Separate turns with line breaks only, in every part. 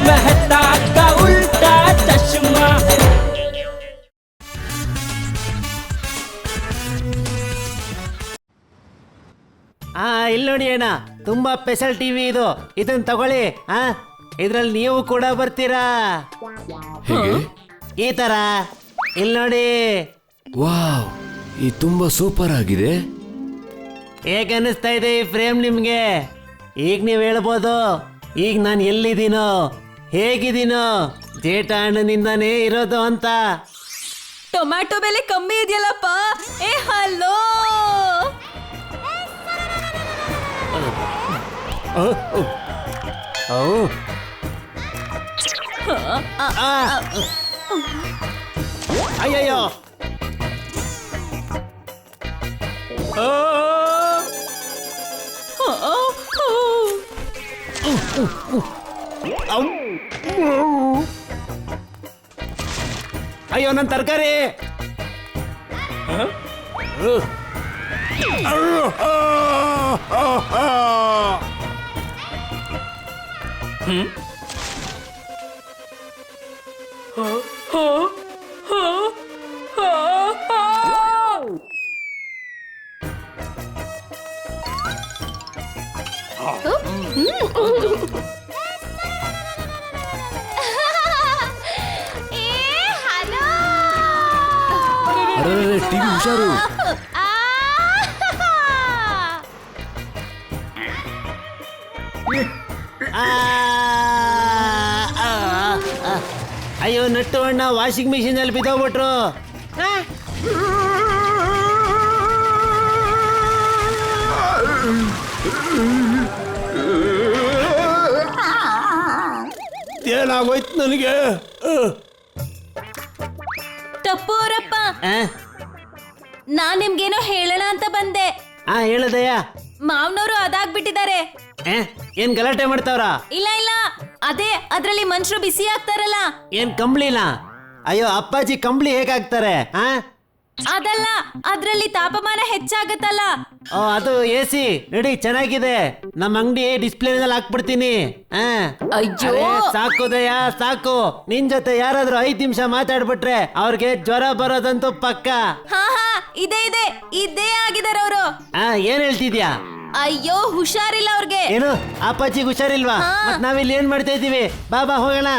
मेहता का उल्टा चश्मा।
ಇಲ್ಲಿ ನೋಡಿ ಅಣ್ಣ, ತುಂಬಾ ಸ್ಪೆಷಲ್ ಟಿವಿ ಇದು. ಇದನ್ನ ತಗೊಳ್ಳಿ. ಇದ್ರಲ್ಲಿ ನೀವು ಕೂಡ ಬರ್ತೀರಾ ಈ ತರ. ಇಲ್ಲಿ ನೋಡಿ.
ವಾವ್, ಇದು ತುಂಬಾ ಸೂಪರ್ ಆಗಿದೆ.
ಹೇಗೆ ಅನಿಸ್ತಾ ಇದೆ ಈ ಫ್ರೇಮ್ ನಿಮ್ಗೆ? ಈಗ ನೀವು ಹೇಳ್ಬೋದು, ಈಗ ನಾನು ಎಲ್ಲಿದ್ದೀನೋ, ಹೇಗಿದ್ದೀನೋ, ಜೇಠ ಅಣ್ಣನಿಂದಾನೇ ಇರೋದು ಅಂತ.
ಟೊಮ್ಯಾಟೊ ಬೆಲೆ ಕಮ್ಮಿ ಇದೆಯಲ್ಲಪ್ಪ. ಏ ಹಲೋ,
ಅಯ್ಯಯ್ಯೋ, ಅಯ್ಯೋ ನನ್ನ ತರಕಾರಿ.
ಅರೆ ಟಿವಿ ಹುಷಾರು.
ಅಯ್ಯೋ ನಟ್ಟು ಅಣ್ಣ ವಾಷಿಂಗ್ ಮಿಷಿನ್ ಅಲ್ಲಿ ಬಿದ್ದೋಗ್ಬಿಟ್ರು. ಏನಾಗೋಯ್ತು ನನಗೆ?
ಟಪ್ಪು ಅವರಪ್ಪ, ನಾನ್ ನಿಮ್ಗೇನೋ ಹೇಳೋಣ ಅಂತ ಬಂದೆ.
ಹೇಳದಯ್ಯ.
ಮಾವನವರು ಅದಾಗ್ಬಿಟ್ಟಿದ್ದಾರೆ.
ಏನ್ ಗಲಾಟೆ ಮಾಡ್ತಾವ್ರ?
ಇಲ್ಲ ಇಲ್ಲ, ಅದೇ ಅದ್ರಲ್ಲಿ ಮನುಷ್ಯರು ಬಿಸಿ ಆಗ್ತಾರಲ್ಲ.
ಏನ್ ಕಂಬ್ಳಿನ? ಅಯ್ಯೋ ಅಪ್ಪಾಜಿ ಕಂಬ್ಳಿ ಹೇಗಾಗ್ತಾರೆ?
ಅದಲ್ಲ, ಅದ್ರಲ್ಲಿ ತಾಪಮಾನ ಹೆಚ್ಚಾಗತ್ತಲ್ಲ.
ಅದು ಎಸಿ. ನಡಿ, ಚೆನ್ನಾಗಿದೆ. ನಮ್ಮ ಅಂಗಡಿ ಡಿಸ್ಪ್ಲೇನಲ್ಲಿ ಹಾಕ್ಬಿಡ್ತೀನಿ.
ಅಯ್ಯೋ
ಸಾಕು ದಯ, ಸಾಕು. ನಿನ್ ಜೊತೆ ಯಾರಾದ್ರೂ 5 ನಿಮಿಷ ಮಾತಾಡ್ಬಿಟ್ರೆ ಅವ್ರಿಗೆ ಜ್ವರ ಬರೋದಂತೂ ಪಕ್ಕ.
ಹಾ ಹಾ, ಇದೇ ಆಗಿದಾರೆ ಅವರು.
ಏನ್ ಹೇಳ್ತಿದ್ಯಾ?
ಅಯ್ಯೋ ಹುಷಾರಿಲ್ಲ ಅವ್ರಿಗೆ.
ಏನು ಅಪ್ಪಾಜಿಗೆ ಹುಷಾರಿಲ್ವಾ? ಮತ್ ನಾವಿಲ್ಲಿ ಏನ್ ಮಾಡ್ತಾ ಇದೀವಿ? ಬಾಬಾ ಹೋಗೋಣ.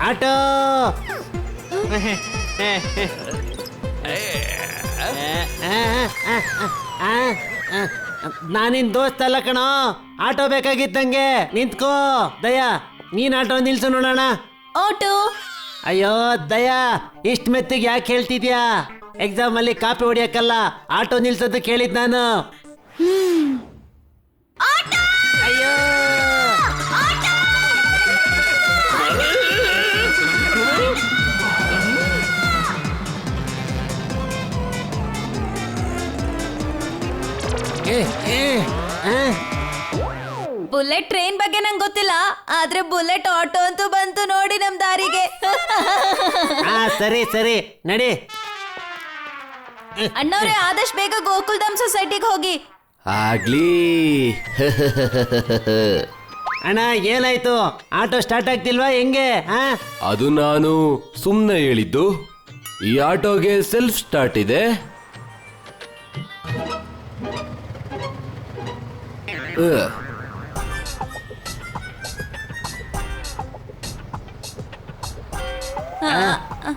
ಆಟೋ. ನಾನಿನ್ ದೋಸ್ತ ಅಲ್ಲ ಕಣೋ. ಆಟೋ ಬೇಕಾಗಿತ್ತಂಗೆ. ನಿಂತ್ಕೋ ದಯಾ, ನೀನ್ ಆಟೋ ನಿಲ್ಸು ನೋಡೋಣ.
ಆಟೋ?
ಅಯ್ಯೋ ದಯಾ, ಇಷ್ಟ ಮೆತ್ತಿಗೆ ಯಾಕೆ ಹೇಳ್ತಿದ್ಯಾ? ಎಕ್ಸಾಮ್ ಅಲ್ಲಿ ಕಾಪಿ ಹೊಡಿಯಕ್ಕಲ್ಲ, ಆಟೋ ನಿಲ್ಸೋದು ಕೇಳಿದ್ ನಾನು. ಅಯ್ಯೋ
ಬುಲೆಟ್ ಟ್ರೈನ್ ಬಗ್ಗೆ ನಂಗೆ ಗೊತ್ತಿಲ್ಲ, ಆದ್ರೆ ಬುಲೆಟ್ ಆಟೋ ಅಂತೂ ಬಂತು ನೋಡಿ ನಮ್ ದಾರಿಗೆ.
ಸರಿ ಸರಿ ನಡಿ.
ಅಣ್ಣವ್ರೆ, ಆದಷ್ಟು ಬೇಗ ಗೋಕುಲ್ಧಾಮ್ ಸೊಸೈಟಿಗೆ ಹೋಗಿ.
ಆಗ್ಲಿ.
ಅಣ್ಣ ಏನಾಯ್ತು? ಆಟೋ ಸ್ಟಾರ್ಟ್ ಆಗ್ತಿಲ್ವಾ ಹೆಂಗೆ?
ಅದು ನಾನು ಸುಮ್ನೆ ಹೇಳಿದ್ದು. ಈ ಆಟೋಗೆ ಸೆಲ್ಫ್ ಸ್ಟಾರ್ಟ್ ಇದೆ.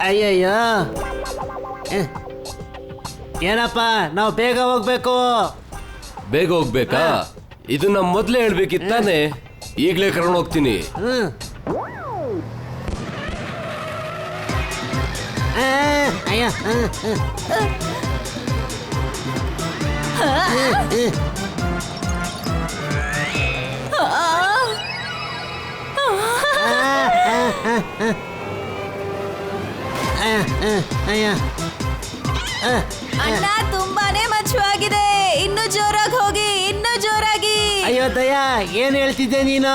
ಅಯ್ಯಯ್ಯೋ, ಏನಪ್ಪ ನಾವು ಬೇಗ ಹೋಗ್ಬೇಕು.
ಬೇಗ ಹೋಗ್ಬೇಕಾ? ಇದು ನಮ್ ಮೊದ್ಲೇ ಹೇಳ್ಬೇಕಿತ್ತಾನೆ. ಈಗ್ಲೇ ಕರ್ಕೊಂಡು ಹೋಗ್ತೀನಿ.
ಅಯ್ಯ
ಅಣ್ಣ, ತುಂಬಾನೇ ಮಚ್ಚವಾಗಿದೆ. ಇನ್ನು ಜೋರಾಗಿ ಹೋಗಿ, ಇನ್ನು ಜೋರಾಗಿ.
ಅಯ್ಯೋ ದಯಾ, ಏನ್ ಹೇಳ್ತಿದ್ದೆ ನೀನು?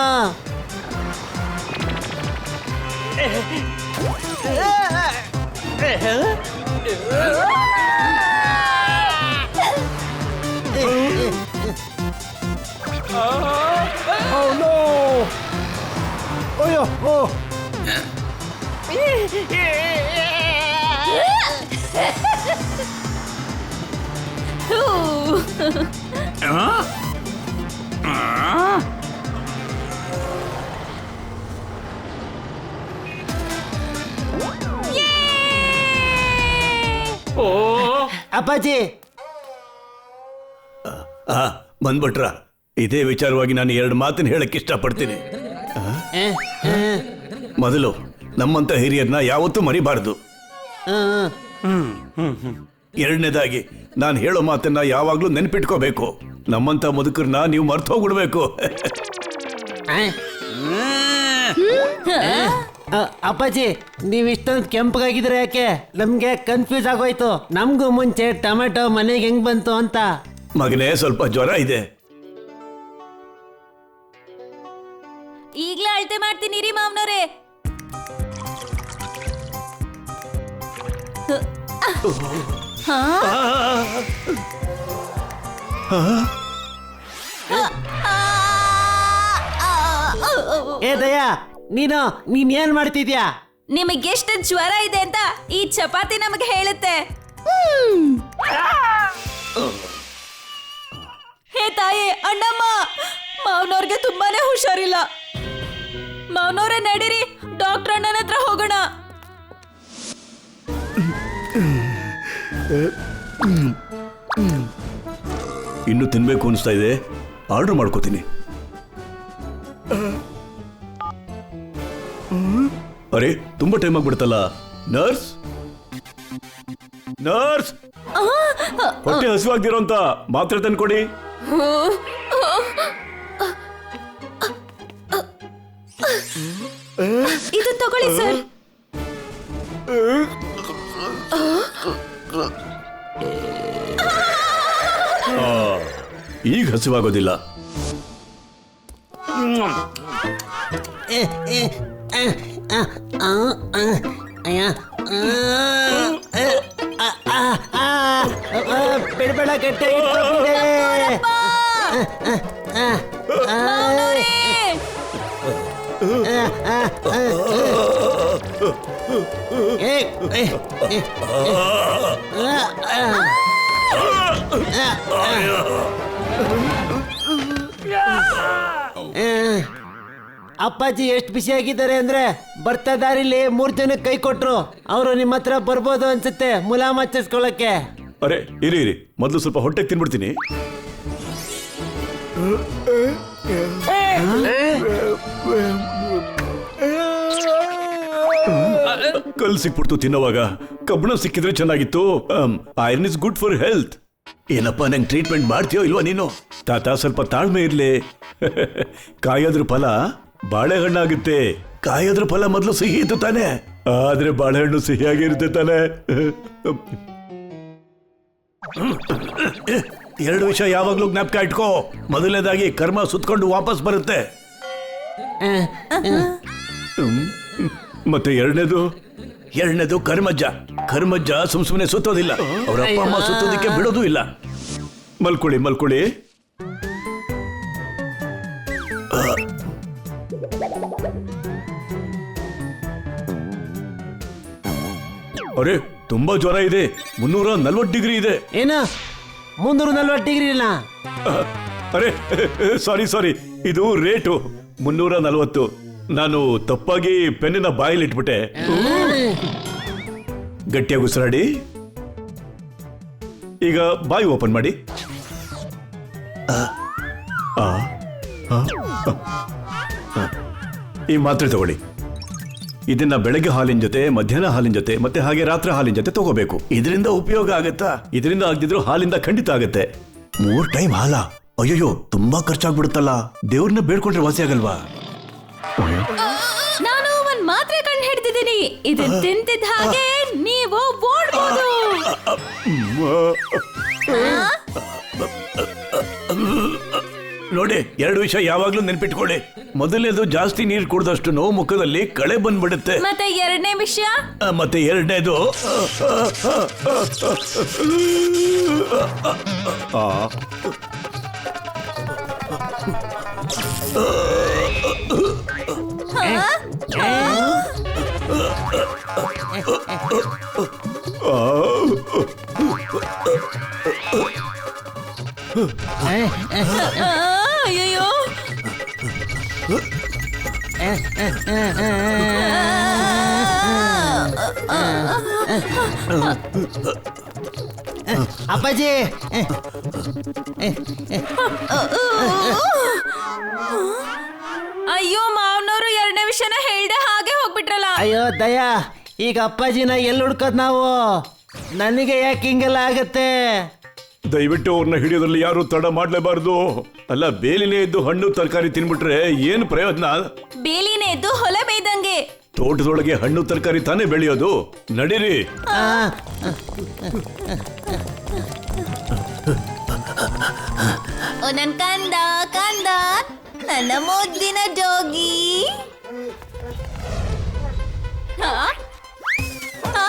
ಅಪ್ಪಾಜಿ
ಬಂದ್ಬಿಟ್ರ. ಇದೇ ವಿಚಾರವಾಗಿ ನಾನು 2 ಮಾತನ್ನ ಹೇಳಕ್ ಇಷ್ಟಪಡ್ತೀನಿ. ಮೊದಲು, ನಮ್ಮಂತ ಹಿರಿಯರನ್ನ ಯಾವತ್ತೂ ಮರಿಬಾರ್ದು. ಎರಡನೇದಾಗಿ, ನಾನು ಹೇಳೋ ಮಾತನ್ನ ಯಾವಾಗ್ಲೂ ನೆನ್ಪಿಟ್ಕೋಬೇಕು. ನಮ್ಮಂತ ಮುದುಕರನ್ನ ನೀವು ಮರ್ತು ಹೋಗ್ಬಿಡ್ಬೇಕು.
ಅಪ್ಪಾಜಿ, ನೀವ್ ಇಷ್ಟೊಂದು ಕೆಂಪಗಾಗಿದ್ರೆ ಯಾಕೆ? ನಮ್ಗೆ ಕನ್ಫ್ಯೂಸ್ ಆಗೋಯ್ತು. ನಮ್ಗೂ ಮುಂಚೆ ಟೊಮೆಟೊ ಮನೆಗೆ ಹೆಂಗ್ ಬಂತು ಅಂತ.
ಮಗನೇ, ಸ್ವಲ್ಪ ಜ್ವರ ಇದೆ.
ಈಗ್ಲೇ ಅಳತೆ ಮಾಡ್ತೀನಿ ರೀ ಮಾವನವ್ರೆ.
ಏ ದಯಾ, ನೀನ್ ಏನ್ ಮಾಡ್ತಿದ್ಯಾ?
ನಿಮಗೆಷ್ಟು ಜ್ವರ ಇದೆ ಅಂತ ಈ ಚಪಾತಿ ನಮಗೆ ಹೇಳುತ್ತೆ. ಹೇ ತಾಯಿ, ಅಣ್ಣಮ್ಮ, ಮಾವನವ್ರಿಗೆ ತುಂಬಾನೇ ಹುಷಾರಿಲ್ಲ. ಮಾವನವ್ರೆ, ನಡೀರಿ, ಡಾಕ್ಟರ್ ಅಣ್ಣನ ಹತ್ರ ಹೋಗೋಣ.
ಇನ್ನು ತಿನ್ಬೇಕು ಅನಿಸ್ತಾ ಇದೆ. ಆರ್ಡರ್ ಮಾಡ್ಕೋತೀನಿ. ಅರೆ, ತುಂಬಾ ಟೈಮ್ ಆಗ್ಬಿಡ್ತಲ್ಲ. ನರ್ಸ್, ನರ್ಸ್, ಹೊಟ್ಟೆ ಹಸಿವಾಗ್ದಿರೋ ಅಂತ ಮಾತ್ರೆ ತಂದ್ಕೊಡಿ.
ಇದು ತಗೊಳ್ಳಿ ಸರ್.
ಈಗ ಹಸಿವಾಗೋದಿಲ್ಲ.
ಬಿಡ್ಬೇಡ, ಕೆಟ್ಟ ಅಪ್ಪಾಜಿ ಎಷ್ಟು ಬಿಸಿಯಾಗಿದ್ದಾರೆ ಅಂದ್ರೆ, ಬರ್ತಾ ದಾರಿಲಿ 3 ಜನಕ್ಕೆ ಕೈ ಕೊಟ್ರು. ಅವರು ನಿಮ್ಮ ಹತ್ರ ಬರ್ಬೋದು ಅನ್ಸುತ್ತೆ ಮುಲಾಮ್ ಹಚ್ಚಿಸ್ಕೊಳಕ್ಕೆ.
ಅರೆ, ಇರಿ ಇರಿ, ಮೊದಲು ಸ್ವಲ್ಪ ಹೊಟ್ಟೆಗೆ ತಿನ್ಬಿಡ್ತೀನಿ. ಕಲ್ ಸಿಕ್ಬಿಡ್ತು ತಿನ್ನೋವಾಗ. ಕಬ್ಬಣ ಸಿಕ್ಕಿದ್ರೆ ಚೆನ್ನಾಗಿತ್ತು. Iron is good for health. ಏನಪ್ಪ, ನಂಗೆ ಟ್ರೀಟ್ಮೆಂಟ್ ಮಾಡ್ತೀಯೋ ಇಲ್ವಾ ನೀನು? ತಾತ, ಸ್ವಲ್ಪ ತಾಳ್ಮೆ ಇರ್ಲಿ. ಕಾಯೋದ್ರ ಫಲ ಬಾಳೆಹಣ್ಣಾಗುತ್ತೆ. ಕಾಯೋದ್ರ ಫಲ ಮೊದಲು ಸಿಹಿ ಇತ್ತು ತಾನೆ, ಆದ್ರೆ ಬಾಳೆಹಣ್ಣು ಸಿಹಿಯಾಗಿರುತ್ತೆ ತಾನೆ. 2 ವಿಷಯ ಯಾವಾಗ್ಲೂ ಜ್ಞಾಪಕ ಇಟ್ಕೋ. ಮೊದಲನೇದಾಗಿ, ಕರ್ಮ ಸುತ್ಕೊಂಡು ವಾಪಸ್ ಬರುತ್ತೆ. ಮತ್ತೆ ಎರಡನೇದು ಕರ್ಮಜ್ಜ ಸುಮ್ಸುಮ್ನೆ ಸುತ್ತೋದಿಲ್ಲ. ಅವ್ರ ಅಪ್ಪ ಅಮ್ಮ ಸುತ್ತೋದಿಕ್ಕೆ ಬಿಡೋದು ಇಲ್ಲ. ಮಲ್ಕೊಳ್ಳಿ. ಅರೆ, ತುಂಬಾ ಜ್ವರ ಇದೆ. 340 ಡಿಗ್ರಿ ಇದೆ.
ಏನ 340 ಡಿಗ್ರಿ ಇಲ್ಲ?
ಅರೆ, ಸಾರಿ, ಇದು ರೇಟು 340. ನಾನು ತಪ್ಪಾಗಿ ಪೆನ್ನಿನ ಬಾಯಲ್ಲಿ ಇಟ್ಬಿಟ್ಟೆ. ಗಟ್ಟಿಯಾಗಿ ಉಸಿರಾಡಿ. ಈಗ ಬಾಯಿ ಓಪನ್ ಮಾಡಿ. ಈ ಮಾತ್ರೆ ತಗೊಳ್ಳಿ. ಇದನ್ನ ಬೆಳಗ್ಗೆ ಹಾಲಿನ ಜೊತೆ, ಮಧ್ಯಾಹ್ನ ಹಾಲಿನ ಜೊತೆ, ಮತ್ತೆ ಹಾಗೆ ರಾತ್ರಿ ಹಾಲಿನ ಜೊತೆ ತಗೋಬೇಕು. ಇದರಿಂದ ಉಪಯೋಗ ಆಗತ್ತಾ? ಇದರಿಂದ ಆಗದಿದ್ರು ಹಾಲಿಂದ ಖಂಡಿತ ಆಗತ್ತೆ. 3 ಟೈಮ್ ಹಾಲ? ಅಯ್ಯೋ, ತುಂಬಾ ಖರ್ಚಾಗ್ಬಿಡುತ್ತಲ್ಲ. ದೇವ್ರನ್ನ ಬೇಡ್ಕೊಂಡ್ರೆ ವಾಸಿ ಆಗಲ್ವಾ?
ನಾನು ಒಂದ್ ಮಾತ್ರೆ ಕಂಡು ಹಿಡ್ದಿದ್ದೀನಿ. ಇದನ್ನ ತಿಂತಿದ್ದ ಹಾಗೆ ನೀವು ಓಡ್ಬೋದು.
ನೋಡಿ 2 ವಿಷಯ ಯಾವಾಗ್ಲೂ ನೆನ್ಪಿಟ್ಕೊಳ್ಳಿ. ಮೊದಲನೇದು, ಜಾಸ್ತಿ ನೀರು ಕುಡ್ದಷ್ಟು ನೋವು ಮುಖದಲ್ಲಿ ಕಳೆ ಬಂದ್ಬಿಡುತ್ತೆ.
ಮತ್ತೆ ಎರಡನೇ ವಿಷಯ?
ಮತ್ತೆ ಎರಡನೇದು,
ಅಯ್ಯೋ,
ಅಪ್ಪಾಜಿ,
ಅಯ್ಯೋ ಮಾವನವರು ಎರಡನೇ ವಿಷಯನ ಹೇಳ್ದೆ ಹಾಗೆ ಹೋಗ್ಬಿಟ್ರಲ್ಲ.
ಅಯ್ಯೋ ದಯಾ, ಈಗ ಅಪ್ಪಾಜಿನ ಎಲ್ಲಿ ಹುಡ್ಕೋದ್ ನಾವು? ನನಗೆ ಯಾಕೆ ಹಿಂಗೆಲ್ಲ ಆಗತ್ತೆ?
ದಯವಿಟ್ಟು ಅವ್ರನ್ನ ಹಿಡಿಯೋದ್ರಲ್ಲಿ ಯಾರು ತಡ ಮಾಡ್ಲೇಬಾರ್ದು. ಅಲ್ಲ, ಬೇಲಿನೇ ಇದ್ದು ಹಣ್ಣು ತರಕಾರಿ ತಿನ್ಬಿಟ್ರೆ ಏನು ಪ್ರಯೋಜನ?
ಬೇಲಿನೇ ಎದ್ದು ಹೊಲ ಬೇಯ್ದಂಗೆ.
ತೋಟದೊಳಗೆ ಹಣ್ಣು ತರಕಾರಿ ತಾನೇ ಬೆಳೆಯೋದು. ನಡೀರಿ.
ಓ ನನ್ ಕಂದ ಕಂದ, ನನ್ನ ಮುದ್ದಿನ ಜೋಗಿ. ಆ? ಆ.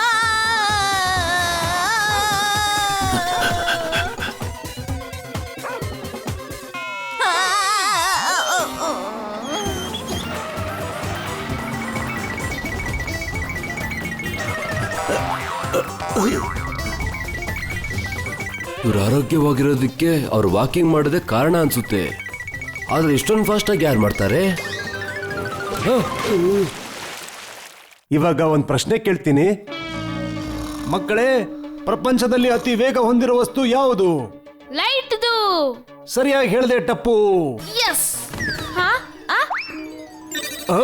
ಇವ್ರು ಆರೋಗ್ಯವಾಗಿರೋದಕ್ಕೆ ಅವ್ರು ವಾಕಿಂಗ್ ಮಾಡೋದೇ ಕಾರಣ ಅನ್ಸುತ್ತೆ. ಆದ್ರೆ ಇಷ್ಟೊಂದು ಫಾಸ್ಟ್ ಆಗಿ ಯಾರು ಮಾಡ್ತಾರೆ?
ಇವಾಗ ಒಂದು ಪ್ರಶ್ನೆ ಕೇಳ್ತೀನಿ ಮಕ್ಕಳೇ. ಪ್ರಪಂಚದಲ್ಲಿ ಅತಿ ವೇಗ ಹೊಂದಿರುವ ವಸ್ತು ಯಾವುದು?
ಲೈಟ್ದು.
ಸರಿಯಾಗಿ ಹೇಳ್ದೆ ಟಪ್ಪು.
ಎಸ್. ಹಾ ಆ
ಆ,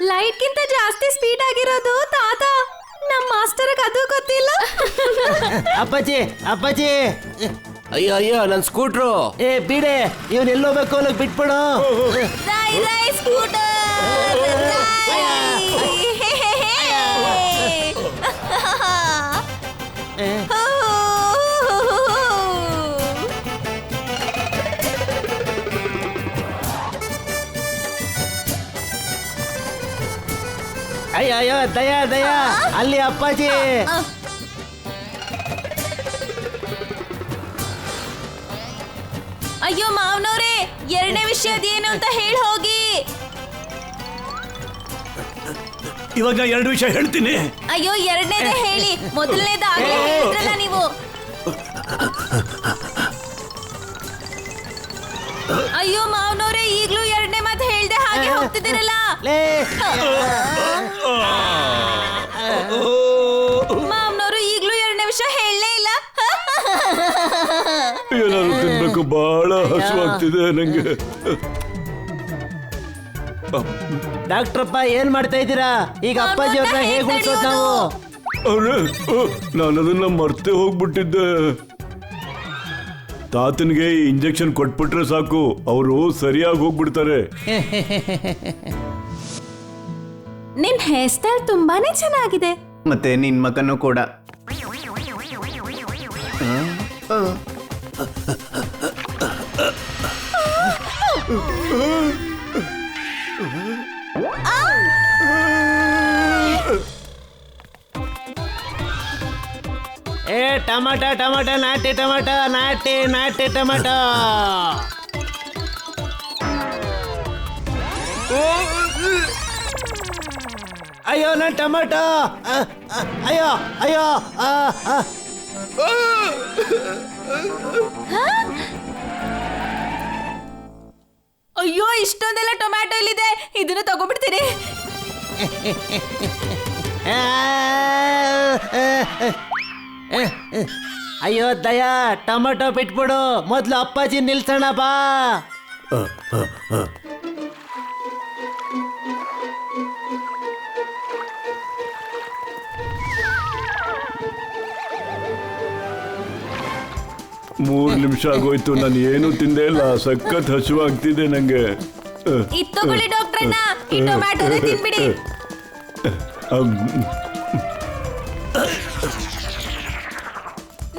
ಲೈಟ್ಗಿಂತ ಜಾಸ್ತಿ ಸ್ಪೀಡ್ ಆಗಿರೋದು ತಾತ. ನಮ್ಮ ಮಾಸ್ಟರ್ಗೆ ಅದು ಗೊತ್ತಿಲ್ಲ.
ಅಪ್ಪಾಜಿ ಅಪ್ಪಾಜಿ,
ಅಯ್ಯ ಅಯ್ಯ, ನನ್ ಸ್ಕೂಟ್ರು.
ಏ ಬಿಡೆ, ಇವನ್ ಎಲ್ಲೋಗ್ಬೇಕು ಅಲ್ಲಿಗೆ ಬಿಟ್ಬಿಡು.
ರೈ ರೈ ಸ್ಕೂಟರ್.
ಅಯ್ಯೋ ಅಯ್ಯೋ ದಯಾ ದಯಾ, ಅಲ್ಲಿ ಅಪ್ಪಾಜಿ.
ಅಯ್ಯೋ ಮಾವನವ್ರೆ, ಎರಡನೇ ವಿಷಯದೇನು ಅಂತ ಹೇಳಿ ಹೋಗಿ.
ಇವಾಗ 2 ವಿಷಯ ಹೇಳ್ತೀನಿ.
ಅಯ್ಯೋ ಎರಡನೇದೇ ಹೇಳಿ, ಮೊದಲನೇದ ಆಗ್ಲೇ ಹೇಳಿದ್ರಲ್ಲ ನೀವು. ಅಯ್ಯೋ ಮಾವನವ್ರೆ, ಈಗ್ಲೂ ಎರಡನೇ ಮಾತು ಹೇಳ್ದೆ ಹಾಗೆ ಹೋಗ್ತಿದ್ದೀರಲ್ಲ.
ಲೇ,
ಮಾವನವರು ಈಗ್ಲೂ ಎರಡನೇ ವಿಷಯ ಹೇಳಲೇ ಇಲ್ಲ.
ಏನಾದ್ರು ತಿನ್ಬೇಕು, ಬಹಳ ಹಸುವಾಗ್ತಿದೆ ನಂಗೆ.
ಡಾಕ್ಟ್ರಪ್ಪ ಏನ್ ಮಾಡ್ತಾ ಇದ್ದೀರಾ? ಈಗ ಅಪ್ಪಾಜಿ ಅವ್ರನ್ನ ಹೇಗೆ ಉಳಿಸೋದು ನಾವು?
ಅರೆ, ನಾನು ಅದನ್ನ ಮರ್ತೆ ಹೋಗ್ಬಿಟ್ಟಿದ್ದೆ. ತಾತನ್ಗೆ ಇಂಜೆಕ್ಷನ್ ಕೊಟ್ಬಿಟ್ರೆ ಸಾಕು, ಅವರು ಸರಿಯಾಗಿ ಹೋಗ್ಬಿಡ್ತಾರೆ.
ನಿನ್ ಹೇರ್ ಸ್ಟೈಲ್ ತುಂಬಾನೇ ಚೆನ್ನಾಗಿದೆ.
ಮತ್ತೆ ನಿನ್ ಮಗನೂ ಕೂಡ.
ಏ ಟಮಾಟ ಟಮಾಟ, ನಾಟಿ ಟಮಾಟ, ನಾಟಿ ನಾಟಿ ಟಮಾಟ. ಅಯ್ಯೋ ನನ್ ಟಮಾಟೋ, ಅಯ್ಯೋ ಅಯ್ಯೋ.
ಅಯ್ಯೋ ಇಷ್ಟೊಂದೆಲ್ಲ ಟೊಮ್ಯಾಟೊ ಇಲ್ಲಿದೆ, ಇದನ್ನು ತಗೊಂಡ್ಬಿಡ್ತೀನಿ.
ಅಯ್ಯೋ ದಯಾ, ಟೊಮೆಟೊ ಬಿಟ್ಬಿಡು, ಮೊದ್ಲು ಅಪ್ಪಾಜಿ ನಿಲ್ಸೋಣ ಬಾ.
3 ನಿಮಿಷ ಆಗೋಯ್ತು, ನಾನು ಏನು ತಿಂದೇ ಇಲ್ಲ. ಸಖತ್ ಹಸಿವಾಗ್ತಿದೆ ನಂಗೆ.
ಇದ್ ತಗೊಳ್ಳಿ ಡಾಕ್ಟ್ರಣ್ಣ, ಈ ಟೊಮ್ಯಾಟೋನೇ ತಿನ್ಬಿಡಿ.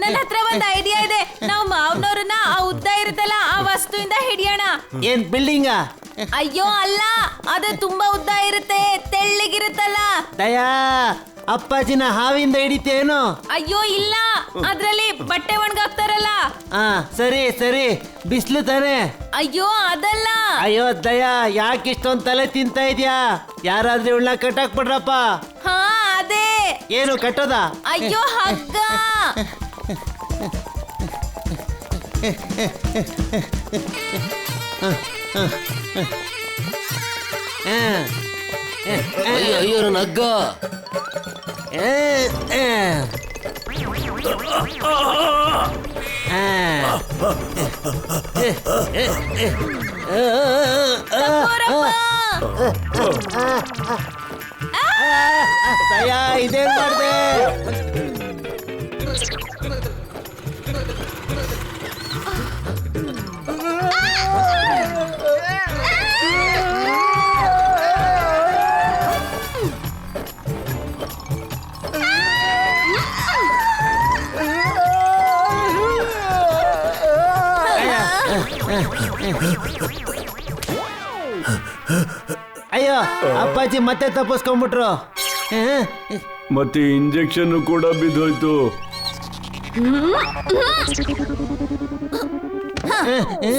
ನನ್ನ ಹತ್ರ ಒಂದು ಐಡಿಯಾ ಇದೆ. ನಾವು ಮಾವನವ್ರನ್ನ ಆ ಉದ್ದ ಇರುತ್ತಲ್ಲ ಆ ವಸ್ತುವಿಂದ ಹಿಡಿಯೋಣ.
ಏನ್ ಬಿಲ್ಡಿಂಗಾ?
ಅಯ್ಯೋ ಅಲ್ಲ, ಅದು ತುಂಬಾ ಉದ್ದ ಇರುತ್ತೆ, ತೆಳ್ಳಗಿರುತ್ತಲ್ಲ.
ದಯಾ, ಅಪ್ಪಾಜಿನ ಹಾವಿಂದ ಹಿಡಿತೇನು?
ಅಯ್ಯೋ ಇಲ್ಲ, ಅದ್ರಲ್ಲಿ ಬಟ್ಟೆ ಒಣಗಾಕ್ತಾರಲ್ಲ.
ಹಾ ಸರಿ ಸರಿ, ಬಿಸ್ಲು ತಾನೆ?
ಅಯ್ಯೋ ಅದಲ್ಲ.
ಅಯ್ಯೋ ದಯಾ, ಯಾಕೆ ಇಷ್ಟೊಂದ್ ತಲೆ ತಿಂತ ಇದ್ಯಾ? ಯಾರಾದ್ರೂ ಇವಳನ್ನ ಕಟ್ಟಾಕ್ ಬಿಡ್ರಪ್ಪ.
ಹಾ ಅದೇ.
ಏನು ಕಟ್ಟೋದ?
ಅಯ್ಯೋ ಹಗ್ಗ.
ಅಯ್ಯೋ ನನ್ನ ಹಗ್ಗ.
ದಯಾ, ಇದೇನ್ ಮಾಡ್ದೆ? ಅಯ್ಯೋ, ಅಪ್ಪಾಜಿ ಮತ್ತೆ ತಪ್ಪಿಸ್ಕೊಂಡ್ಬಿಟ್ರು.
ಮತ್ತೆ ಇಂಜೆಕ್ಷನ್ ಕೂಡ ಬಿದ್ದೋಯ್ತು.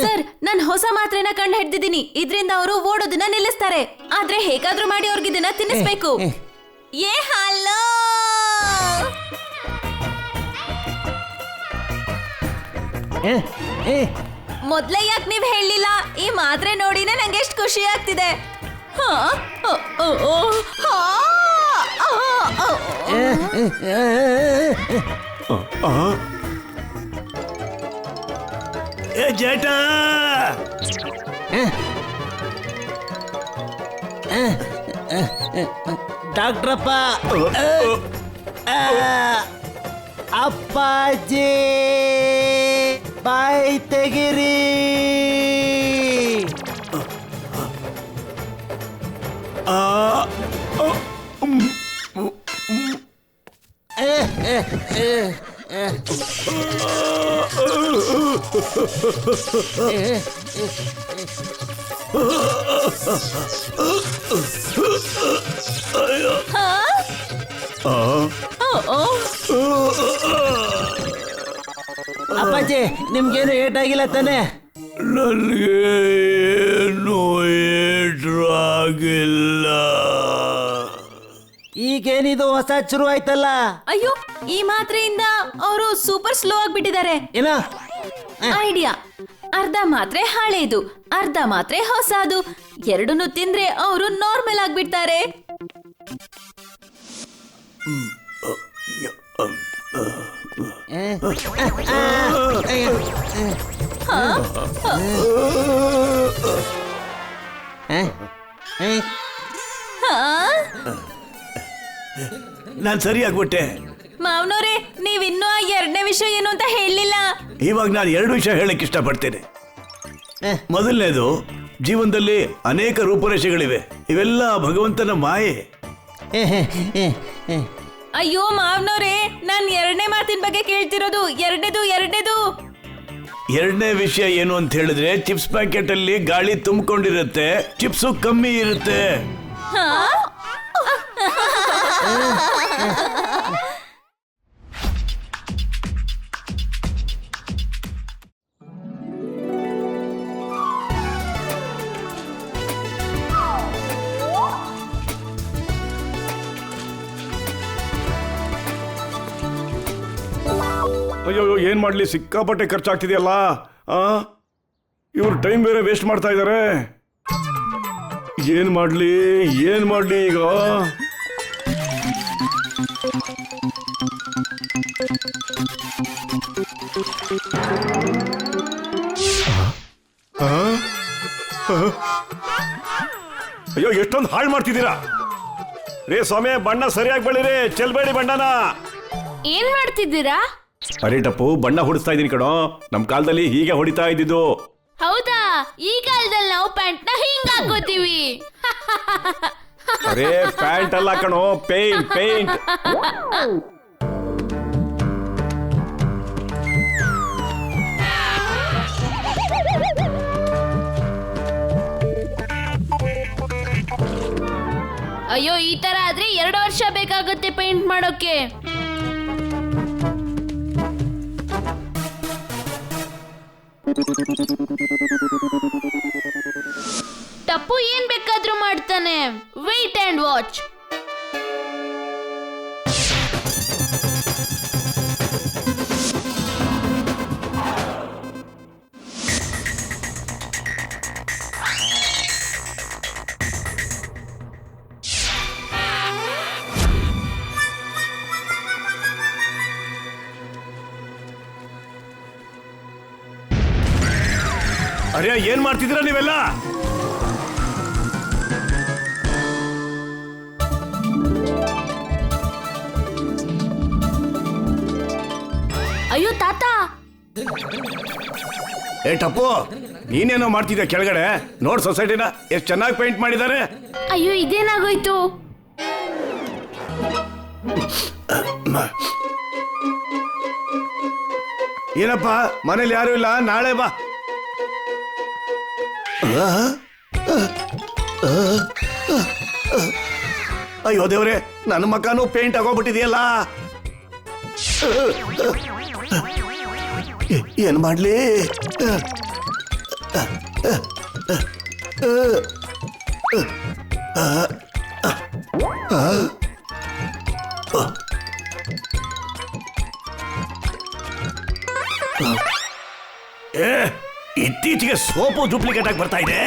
ಸರ್, ನಾನ್ ಹೊಸ ಮಾತ್ರೆನ ಕಂಡು ಹಿಡ್ದಿದ್ದೀನಿ. ಇದ್ರಿಂದ ಅವರು ಓಡೋದನ್ನ ನಿಲ್ಲಿಸ್ತಾರೆ. ಆದ್ರೆ ಹೇಗಾದ್ರೂ ಮಾಡಿ ಅವ್ರಿಗೆ ಇದನ್ನ ತಿನ್ನಿಸ್ಬೇಕು. ಏ ಹಲೋ, ಮೊದ್ಲೇ ಯಾಕೆ ನೀವ್ ಹೇಳಿಲ್ಲ? ಈ ಮಾತ್ರೆ ನೋಡಿನೇ ನಂಗೆ ಎಷ್ಟು ಖುಷಿ ಆಗ್ತಿದೆ.
ಜೇಟ,
ಡಾಕ್ಟ್ರಪ್ಪ, ಅಪ್ಪಾಜಿ ಬಾಯಿ ತೆಗಿರಿ. ಅಪ್ಪಾಜಿ, ನಿಮ್ಗೇನು ಏಟಾಗಿಲ್ಲ ತಾನೆ?
ನನಗೆ ಏನು ಏಟಾಗಿಲ್ಲ.
ಈಗೇನಿದು ಹೊಸ ಶುರು ಆಯ್ತಲ್ಲ?
ಅಯ್ಯೋ, ಈ ಮಾತ್ರೆಯಿಂದ ಅವರು ಸೂಪರ್ ಸ್ಲೋ ಆಗ್ಬಿಟ್ಟಿದ್ದಾರೆ.
ಏನ
ಐಡಿಯಾ, ಅರ್ಧ ಮಾತ್ರೆ ಹಳೇದು, ಅರ್ಧ ಮಾತ್ರೆ ಹೊಸದು. ಎರಡನ್ನು ತಿಂದ್ರೆ ಅವರು ನಾರ್ಮಲ್ ಆಗ್ಬಿಡ್ತಾರೆ.
ನಾನು ಸರಿ ಆಗ್ಬಿಟ್ಟೆ.
ಮಾವನವ್ರೆ, ನೀವಿನ್ನೂ ಆ ಎರಡನೇ ವಿಷಯ ಏನು ಅಂತ ಹೇಳಲಿಲ್ಲ.
ಇವಾಗ ನಾನು 2 ವಿಷಯ ಹೇಳಕ್ ಇಷ್ಟಪಡ್ತೇನೆ. ಮೊದಲನೇದು, ಜೀವನದಲ್ಲಿ ಅನೇಕ ರೂಪರೇಷೆಗಳಿವೆ. ಇವೆಲ್ಲ ಭಗವಂತನ ಮಾಯೆ.
ಅಯ್ಯೋ ಮಾವನವ್ರೆ, ನಾನ್ ಎರಡನೇ ಮಾತಿನ ಬಗ್ಗೆ ಕೇಳ್ತಿರೋದು. ಎರಡನೇದು.
ಎರಡನೇ ವಿಷಯ ಏನು ಅಂತ ಹೇಳಿದ್ರೆ, ಚಿಪ್ಸ್ ಪ್ಯಾಕೆಟ್ ಅಲ್ಲಿ ಗಾಳಿ ತುಂಬಿಕೊಂಡಿರುತ್ತೆ, ಚಿಪ್ಸು ಕಮ್ಮಿ ಇರುತ್ತೆ.
ಅಯ್ಯೋ, ಏನ್ ಮಾಡ್ಲಿ, ಸಿಕ್ಕಾಪಟ್ಟೆ ಖರ್ಚಾಗ್ತಿದೆಯಲ್ಲ. ಇವ್ರು ಟೈಮ್ ಬೇರೆ ವೇಸ್ಟ್ ಮಾಡ್ತಾ ಇದ್ದಾರೆ. ಏನ್ ಮಾಡ್ಲಿ ಈಗ? ಅಯ್ಯೋ, ಎಷ್ಟೊಂದು ಹಾಳು ಮಾಡ್ತಿದ್ದೀರಾ ರೇ ಸ್ವಾಮಿ. ಬಣ್ಣ ಸರಿಯಾಗಿ ಬಳಿರಿ, ಚೆಲ್ಬೇಡಿ ಬಣ್ಣನ.
ಏನ್ ಮಾಡ್ತಿದ್ದೀರಾ?
ಅರೆ ಟಪ್ಪು, ಬಣ್ಣ ಹೊಡಿಸ್ತಾ ಇದೀನಿ ಕಣೋ. ನಮ್ ಕಾಲದಲ್ಲಿ ಹೀಗೆ ಹೊಡಿತಾ ಇದ್ದಿದ್ದು.
ಹೌದಾ? ಈ ಕಾಲದಲ್ಲಿ ನಾವು ಪ್ಯಾಂಟ್ ನ ಹಿಂಗ್ ಹಾಕೋತೀವಿ.
ಅರೆ ಪ್ಯಾಂಟ್ ಅಲ್ಲ ಕಣೋ, ಪೇಂಟ್ ಪೇಂಟ್.
ಅಯ್ಯೋ, ಈ ತರ ಆದ್ರೆ 2 ವರ್ಷ ಬೇಕಾಗುತ್ತೆ ಪೇಂಟ್ ಮಾಡೋಕೆ. ಟಪ್ಪು ಏನ್ ಬೇಕಾದ್ರೂ ಮಾಡ್ತಾನೆ. Wait and watch.
ಅರೆ ಏನ್ ಮಾಡ್ತಿದ್ದೀರಾ ನೀವೆಲ್ಲ?
ಅಯ್ಯೋ ತಾತ,
ಏ ಟಪ್ಪು, ನೀನೇನೋ ಮಾಡ್ತಿದ್ಯಾ ಕೆಳಗಡೆ? ನೋಡ್ ಸೊಸೈಟಿನ ಎಷ್ಟು ಚೆನ್ನಾಗಿ ಪೇಂಟ್ ಮಾಡಿದ್ದಾರೆ.
ಅಯ್ಯೋ ಇದೇನಾಗೋಯ್ತು?
ಏನಪ್ಪ ಮನೇಲಿ ಯಾರು ಇಲ್ಲ, ನಾಳೆ ಬಾ. ಅಯ್ಯೋ ದೇವ್ರೆ, ನನ್ನ ಮಕ್ಕನೂ ಪೇಂಟ್ ಆಗೋಗ್ಬಿಟ್ಟಿದೆಯಲ್ಲ. ಏನ್ ಮಾಡ್ಲಿ? ಇತ್ತೀಚೆಗೆ ಸೋಪು ಡೂಪ್ಲಿಕೇಟ್ ಆಗಿ ಬರ್ತಾ ಇದೆ.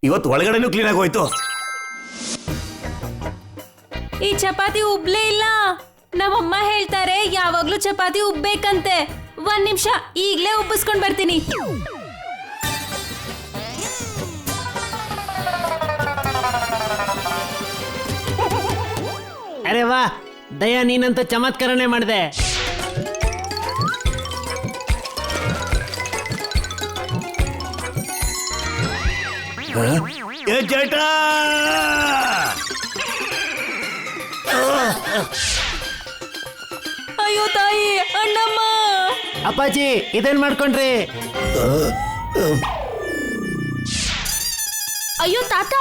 ಇವತ್ತು ಒಳಗಡೆನೂ ಕ್ಲೀನ್ ಆಗಿ ಹೋಯ್ತು.
ಈ ಚಪಾತಿ ಉಬ್ಲೇ ಇಲ್ಲ. ನಮ್ಮಮ್ಮ ಹೇಳ್ತಾರೆ ಯಾವಾಗ್ಲೂ ಚಪಾತಿ ಉಬ್ಬೇಕಂತೆ. 1 ನಿಮಿಷ, ಈಗ್ಲೇ ಉಬ್ಬಿಸ್ಕೊಂಡ್ ಬರ್ತೀನಿ.
ಅರೆ ವಾ ದಯಾ, ನೀನಂತೂ ಚಮತ್ಕಾರನೇ ಮಾಡಿದೆ.
ಜೇಟ,
ಅಯ್ಯೋ ತಾಯಿ, ಅಣ್ಣಮ್ಮ.
ಅಪ್ಪಾಜಿ ಇದೇನ್ ಮಾಡ್ಕೊಂಡ್ರಿ?
ಅಯ್ಯೋ ತಾತ,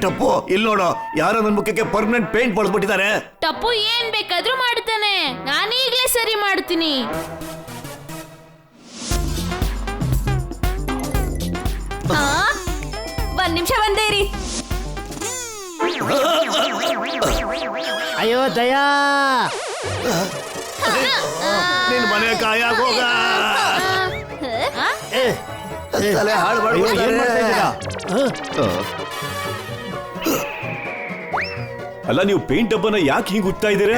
ಟಪ್ಪು ಇಲ್ಲಿ ನೋಡು, ಯಾರೋ ನನ್ನ ಮುಖಕ್ಕೆ ಪರ್ಮನೆಂಟ್ ಪೇಂಟ್ ಬಳಸ್ಬಿಟ್ಟಿದ್ದಾರೆ.
ಟಪ್ಪು ಏನ್ ಬೇಕಾದ್ರೂ ಮಾಡ್ತಾನೆ. ನಾನೀಗ್ಲೇ ಸರಿ ಮಾಡ್ತೀನಿ.
ಆ, 1 ನಿಮಿಷ ಬಂದೇ ಇರಿ.
ಅಯ್ಯೋ ದಯಾ,
ನಿನ್ ಮನೆ ಕಾಯಾಗೋಗ. ತಲೆ ಹಾಳು ಅಲ್ಲ, ನೀವು ಪೇಂಟ್ ಡಬ್ಬನ ಯಾಕೆ ಹಿಂಗ್ ಉತ್ತಾ ಇದ್ದೀರಾ?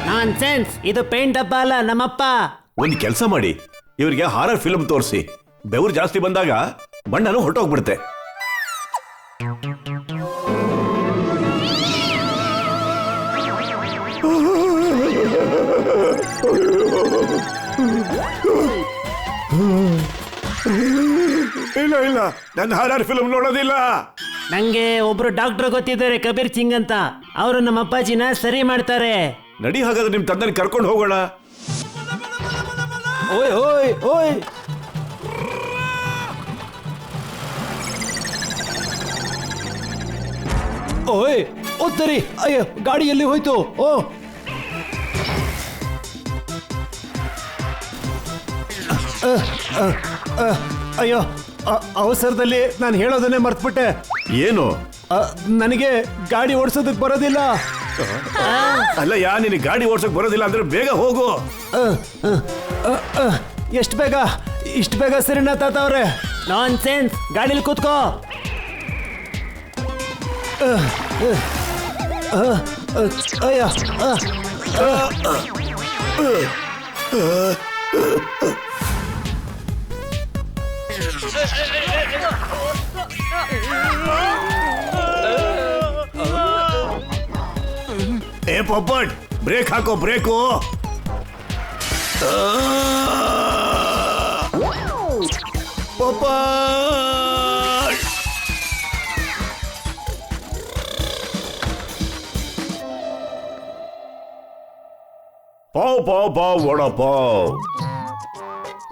ನಾನ್ ಸೆನ್ಸ್, ಇದು ಪೇಂಟ್ ಡಬ್ಬ ಅಲ್ಲ, ನಮ್ಮಪ್ಪ.
ಒಂದು ಕೆಲಸ ಮಾಡಿ, ಇವರಿಗೆ ಹಾರರ್ ಫಿಲ್ಮ್ ತೋರಿಸಿ. ಬೆವರು ಜಾಸ್ತಿ ಬಂದಾಗ ಬಣ್ಣನೂ ಹೊರಟೋಗ್ಬಿಡುತ್ತೆ. ಇಲ್ಲ ಇಲ್ಲ, ನನ್ನ ಹಾರರ್ ಫಿಲ್ಮ್ ನೋಡೋದಿಲ್ಲ.
ನಂಗೆ ಒಬ್ರು ಡಾಕ್ಟರ್ ಗೊತ್ತಿದ್ದಾರೆ, ಕಬೀರ್ ಸಿಂಗ್ ಅಂತ. ಅವರು ನಮ್ಮ ಅಪ್ಪಾಜಿನ ಸರಿ ಮಾಡ್ತಾರೆ.
ನಡಿ, ಹಾಗಾದ್ರೆ ನಿಮ್ ತಂದೆನ ಕರ್ಕೊಂಡು ಹೋಗೋಣ.
ಓಯ್ ಓಯ್ ಓಯ್, ಓಯ್ ಓದ್ತರಿ. ಅಯ್ಯೋ, ಗಾಡಿ ಎಲ್ಲಿ ಹೋಯ್ತು? ಓ, ಅಯ್ಯೋ, ಅವಸರದಲ್ಲಿ ನಾನು ಹೇಳೋದನ್ನೇ ಮರ್ತ್ಬಿಟ್ಟೆ.
ಏನು?
ನನಗೆ ಗಾಡಿ ಓಡಿಸೋದಕ್ಕೆ ಬರೋದಿಲ್ಲ.
ಅಲ್ಲ ಯಾ, ನಿನಗೆ ಗಾಡಿ ಓಡ್ಸಕ್ ಬರೋದಿಲ್ಲ ಅಂದ್ರೆ ಬೇಗ ಹೋಗು.
ಎಷ್ಟು ಬೇಗ? ಇಷ್ಟು ಬೇಗ ಸರಿನಾ ತಾತ ಅವ್ರೆ?
ನಾನ್ ಸೆನ್ಸ್, ಗಾಡಿಲಿ ಕೂತ್ಕೋ.
ಅಯ್ಯ,
ಏ ಪೊಪ್ಪಟ್, ಬ್ರೇಕ್ ಹಾಕೋ, ಬ್ರೇಕು. ಪೊಪ್ಪಟ್, ಪಾವ್ ಪಾವ್ ಪಾವ್ ವಡಾ ಪಾವ್.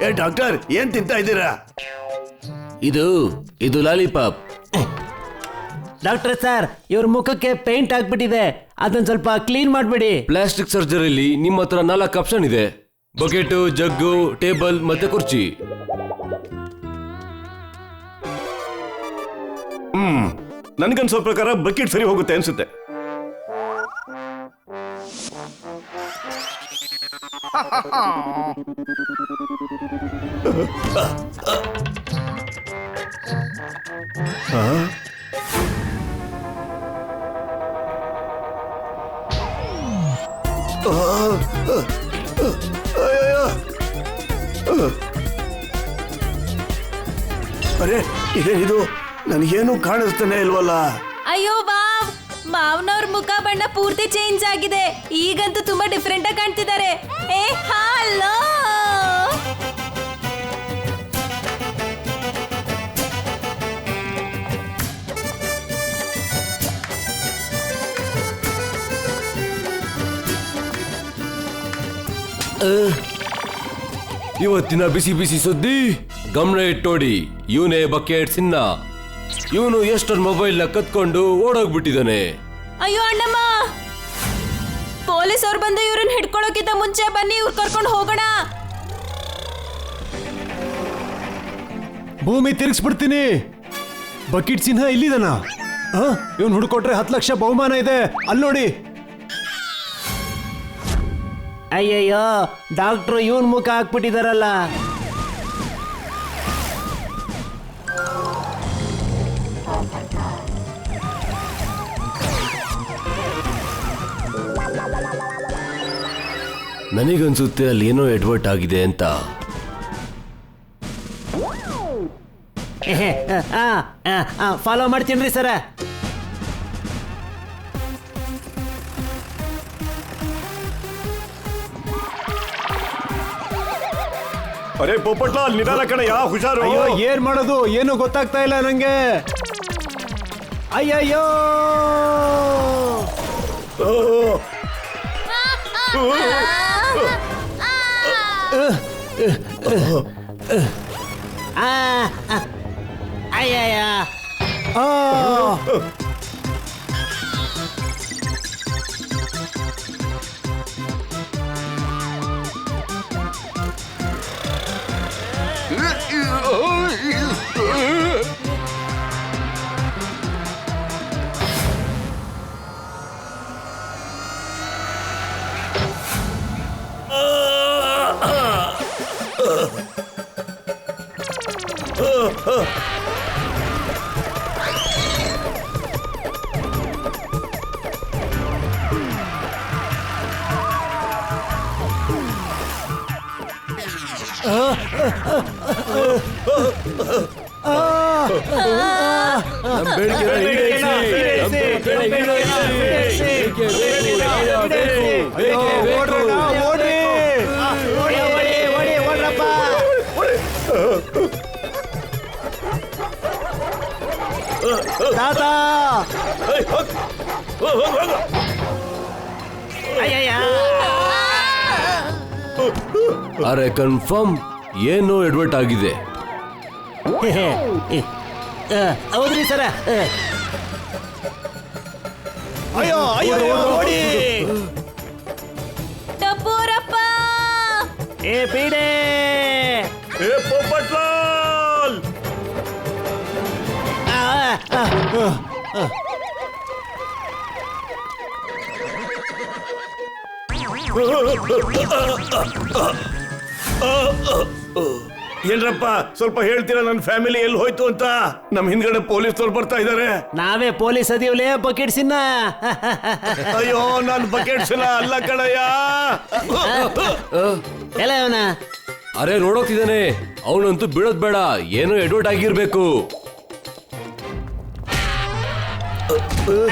ಏ ಡಾಕ್ಟರ್, ಏನ್ ತಿಂತ ಇದ್ದೀರಾ?
ಇದು ಲಾಲಿಪಾಪ್.
ಡಾಕ್ಟರ್ ಸರ್, ಇವ್ರ ಮುಖಕ್ಕೆ ಪೇಂಟ್ ಆಗ್ಬಿಟ್ಟಿದೆ, ಅದನ್ನ ಸ್ವಲ್ಪ ಕ್ಲೀನ್ ಮಾಡ್ಬಿಡಿ.
ಪ್ಲಾಸ್ಟಿಕ್ ಸರ್ಜರಿಲಿ ನಿಮ್ಮ ಹತ್ರ 4 ಆಪ್ಷನ್ ಇದೆ: ಬಕೆಟ್, ಜಗ್ಗು, ಟೇಬಲ್ ಮತ್ತೆ ಕುರ್ಚಿ.
ನನ್ಗನ್ಸೋ ಪ್ರಕಾರ ಬಕೆಟ್ ಸರಿ ಹೋಗುತ್ತೆ ಅನ್ಸುತ್ತೆ. ಅರೆ, ಇದೇನಿದು? ನನಗೇನು ಕಾಣಿಸ್ತಾನೆ ಇಲ್ವಲ್ಲ.
ಅಯ್ಯೋ ವಾವ್, ಮಾವನವ್ರ ಮುಖ ಬಣ್ಣ ಪೂರ್ತಿ ಚೇಂಜ್ ಆಗಿದೆ. ಈಗಂತೂ ತುಂಬಾ ಡಿಫ್ರೆಂಟ್ ಆಗಿ ಕಾಣ್ತಿದ್ದಾರೆ. ಏ ಹಲೋ,
ಇವತ್ತಿನ ಬಿಸಿ ಬಿಸಿ ಸುದ್ದಿ ಗಮನ ಇಟ್ಟೋಡಿ. ಇವನೇ ಬಕೆಟ್ ಸಿನ್ನ. ಇವನು ಎಷ್ಟೊಂದು ಮೊಬೈಲ್ ನ ಕತ್ಕೊಂಡು ಓಡೋಗ್ಬಿಟ್ಟಿದ್ದಾನೆ.
ಅಯ್ಯೋ ಅಣ್ಣಮ್ಮ, ಪೊಲೀಸ್ ಅವ್ರು ಬಂದು ಇವ್ರನ್ನ ಹಿಡ್ಕೊಳ್ಳೋಕ್ಕಿಂತ ಮುಂಚೆ ಬನ್ನಿ, ಇವ್ರು ಕರ್ಕೊಂಡು ಹೋಗೋಣ.
ಭೂಮಿ ತಿರ್ಗಿಸ್ಬಿಡ್ತೀನಿ. ಬಕೆಟ್ ಸಿನ್ಹ ಇಲ್ಲಿದನ. ಇವನ್ ಹುಡ್ಕೊಟ್ರೆ 10 ಲಕ್ಷ ಬಹುಮಾನ ಇದೆ. ಅಲ್ಲಿ ನೋಡಿ.
ಅಯ್ಯಯ್ಯೋ, ಡಾಕ್ಟ್ರು ಇವನ್ ಮುಖ ಹಾಕ್ಬಿಟ್ಟಿದಾರಲ್ಲ.
ನನಗನ್ಸುತ್ತೆ ಅಲ್ಲಿ ಏನೋ ಎಡ್ವರ್ಟ್ ಆಗಿದೆ ಅಂತ.
ಫಾಲೋ ಮಾಡ್ತೀನಿ ಸರ.
ಅರೆ ಪೊಪ್ಪಟ್ಲಾಲ್, ನಿಧಾನ ಕಣಯ್ಯ, ಹುಷಾರು.
ಅಯ್ಯೋ, ಏನ್ ಮಾಡೋದು ಏನು ಗೊತ್ತಾಗ್ತಾ ಇಲ್ಲ ನಂಗೆ. ಅಯ್ಯಯ್ಯೋ,
ಅಯ್ಯಯ್ಯ,
ಆ
ಅರೆ ಕನ್ಫರ್ಮ್ ಏನೋ ಎಡ್ವರ್ಟ್ ಆಗಿದೆ.
ಹೌದ್ರಿ ಸರ.
ಅಯ್ಯೋ ಅಯ್ಯೋ, ಓಡಿ.
ಟಪ್ಪೂರಪ್ಪ,
ಏ ಪೀಡೆ,
ಏ ಪೊಪ್ಪಟ್ಲಾಲ್, ಏನ್ರಪ್ಪ, ಸ್ವಲ್ಪ ಹೇಳ್ತೀರಾ ನನ್ನ ಫ್ಯಾಮಿಲಿ ಎಲ್ಲಿ ಹೋಯ್ತು ಅಂತ? ನಮ್ ಹಿಂದ್ಗಡೆ ಪೊಲೀಸ್ನವ್ರು ಬರ್ತಾ ಇದಾರೆ.
ನಾವೇ ಪೊಲೀಸ್ ಅದೀವ್ಲೇ ಬಕೆಟ್ ಸಿನ್ನ.
ಅಯ್ಯೋ, ನಾನು ಬಕೆಟ್ಸ್ ಅಲ್ಲ ಕಣಯ್ಯ.
ಎಲ್ಲ ಅವನ
ಅರೆ ನೋಡೋಗ್ತಿದ್ದಾನೆ. ಅವನಂತೂ ಬಿಡೋದ್ ಬೇಡ, ಏನೋ ಎಡ್ವರ್ಟ್ ಆಗಿರ್ಬೇಕು.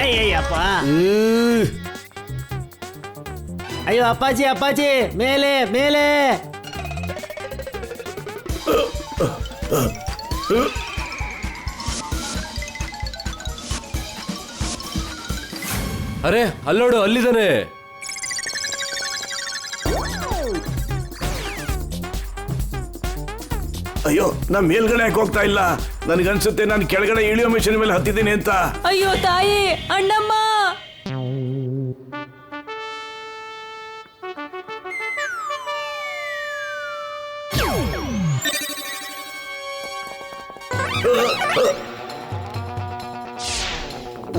ಅಯ್ಯಯ್ಯಪ್ಪ. ಅಯ್ಯೋ ಅಪ್ಪಾಜಿ ಅಪ್ಪಾಜಿ, ಮೇಲೆ ಮೇಲೆ.
ಅರೆ ಅಲ್ಲೋಡು, ಅಲ್ಲಿದ್ದಾನೆ.
ಅಯ್ಯೋ ನಾ ಮೇಲ್ಗಡೆ ಯಾಕೆ ಹೋಗ್ತಾ ಇಲ್ಲ? ನನಗನ್ಸುತ್ತೆ ನಾನು ಕೆಳಗಡೆ ಇಳಿಯೋ ಮಿಷನ್ ಮೇಲೆ ಹತ್ತಿದ್ದೀನಿ ಅಂತ.
ಅಯ್ಯೋ ತಾಯಿ, ಅಣ್ಣಮ್ಮ.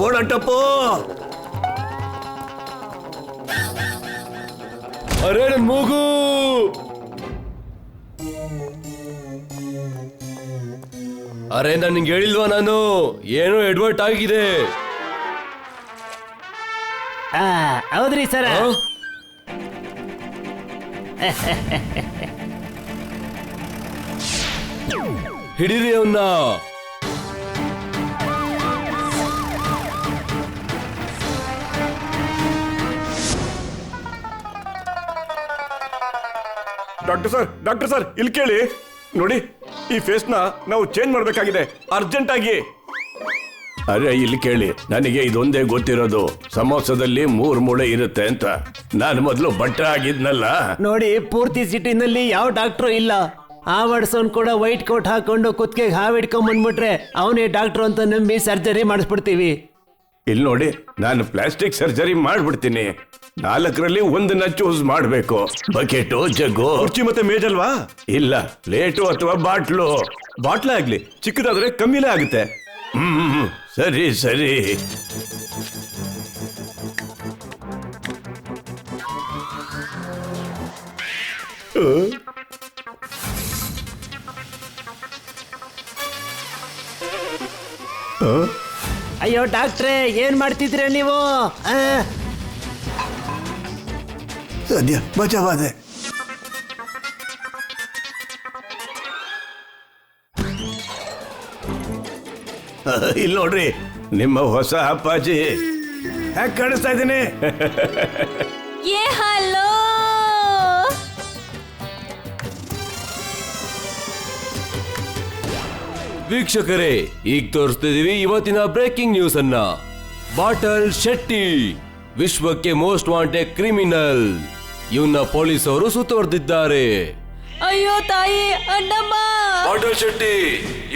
ಓಡಾಟಪ್ಪೋ.
ಅರೆ ನನ್ ಮೂಗು. ಅರೆ ನಾನು ನಿಂಗೆ ಹೇಳಿಲ್ವಾ, ನಾನು ಏನೋ ಎಡ್ವರ್ಟ್ ಆಗಿದೆ.
ಹೌದ್ರಿ ಸರ.
ಹಿಡೀರಿ ಅವನ್ನ.
ಡಾಕ್ಟರ್ ಸರ್ ಇಲ್ಲಿ ಕೇಳಿ ನೋಡಿ, ಈ ಫೇಸ್ ನ ನಾವು ಚೇಂಜ್ ಮಾಡ್ಬೇಕಾಗಿದೆ ಅರ್ಜೆಂಟ್ ಆಗಿ. ಅರೆ ಇಲ್ಲಿ ಕೇಳಿ, ನನಗೆ ಇದೊಂದೇ ಗೊತ್ತಿರೋದು, ಸಮೋಸದಲ್ಲಿ 3 ಮೂಳೆ ಇರುತ್ತೆ ಅಂತ. ನಾನು ಮೊದಲು ಬಟ್ಟೆ ಆಗಿದ್ನಲ್ಲ.
ನೋಡಿ, ಪೂರ್ತಿ ಸಿಟಿನಲ್ಲಿ ಯಾವ ಡಾಕ್ಟ್ರು ಇಲ್ಲ. ಆ ವಡ್ಸೋನ್ ಕೂಡ ವೈಟ್ ಕೋಟ್ ಹಾಕೊಂಡು ಕುತ್ತಿಗೆಗೆ ಹಾವು ಹಿಡ್ಕೊಂಡ್ ಬಂದ್ಬಿಟ್ರೆ ಅವನೇ ಡಾಕ್ಟ್ರು ಅಂತ ನಂಬಿ ಸರ್ಜರಿ ಮಾಡಿಸ್ಬಿಡ್ತೀವಿ.
ಇಲ್ಲಿ ನೋಡಿ, ನಾನು ಪ್ಲಾಸ್ಟಿಕ್ ಸರ್ಜರಿ ಮಾಡ್ಬಿಡ್ತೀನಿ. 4ರಲ್ಲಿ 1 ಚೂಸ್ ಮಾಡ್ಬೇಕು. ಬಕೆಟು, ಜಗ್ಗು,
ಕುರ್ಚಿ ಮತ್ತೆ ಮೇಜ್ ಅಲ್ವಾ?
ಇಲ್ಲ ಪ್ಲೇಟು ಅಥವಾ ಬಾಟ್ಲು.
ಬಾಟ್ಲೇ ಆಗ್ಲಿ, ಚಿಕ್ಕದಾದ್ರೆ ಕಮ್ಮಿಲೇ ಆಗುತ್ತೆ.
ಸರಿ ಸರಿ.
ಅಯ್ಯೋ ಡಾಕ್ಟ್ರೇ, ಏನ್ ಮಾಡ್ತಿದ್ರೆ ನೀವು?
ಸದ್ಯ ಬಚಾವಾದೆ. ಇಲ್ಲಿ ನೋಡ್ರಿ, ನಿಮ್ಮ ಹೊಸ ಅಪ್ಪಾಜಿ ಹ್ಯಾಕ್ ಕಾಣಿಸ್ತಾ ಇದ್ದೀನಿ.
ಏ ಹಲೋ.
ವೀಕ್ಷಕರೇ, ಈಗ ತೋರಿಸ್ತಿದೀವಿ ಇವತ್ತಿನ ಬ್ರೇಕಿಂಗ್ ನ್ಯೂಸ್ ಅನ್ನ. ಬಾಟಲ್ ಶೆಟ್ಟಿ ವಿಶ್ವಕ್ಕೆ ಮೋಸ್ಟ್ ವಾಂಟೆಡ್ ಕ್ರಿಮಿನಲ್. ಇವನ್ನ ಪೊಲೀಸರು ಸುತ್ತುವರೆದಿದ್ದಾರೆ.
ಅಯ್ಯೋ ತಾಯಿ, ಅಣ್ಣಮ್ಮ.
ಬಾಟಲ್ ಶೆಟ್ಟಿ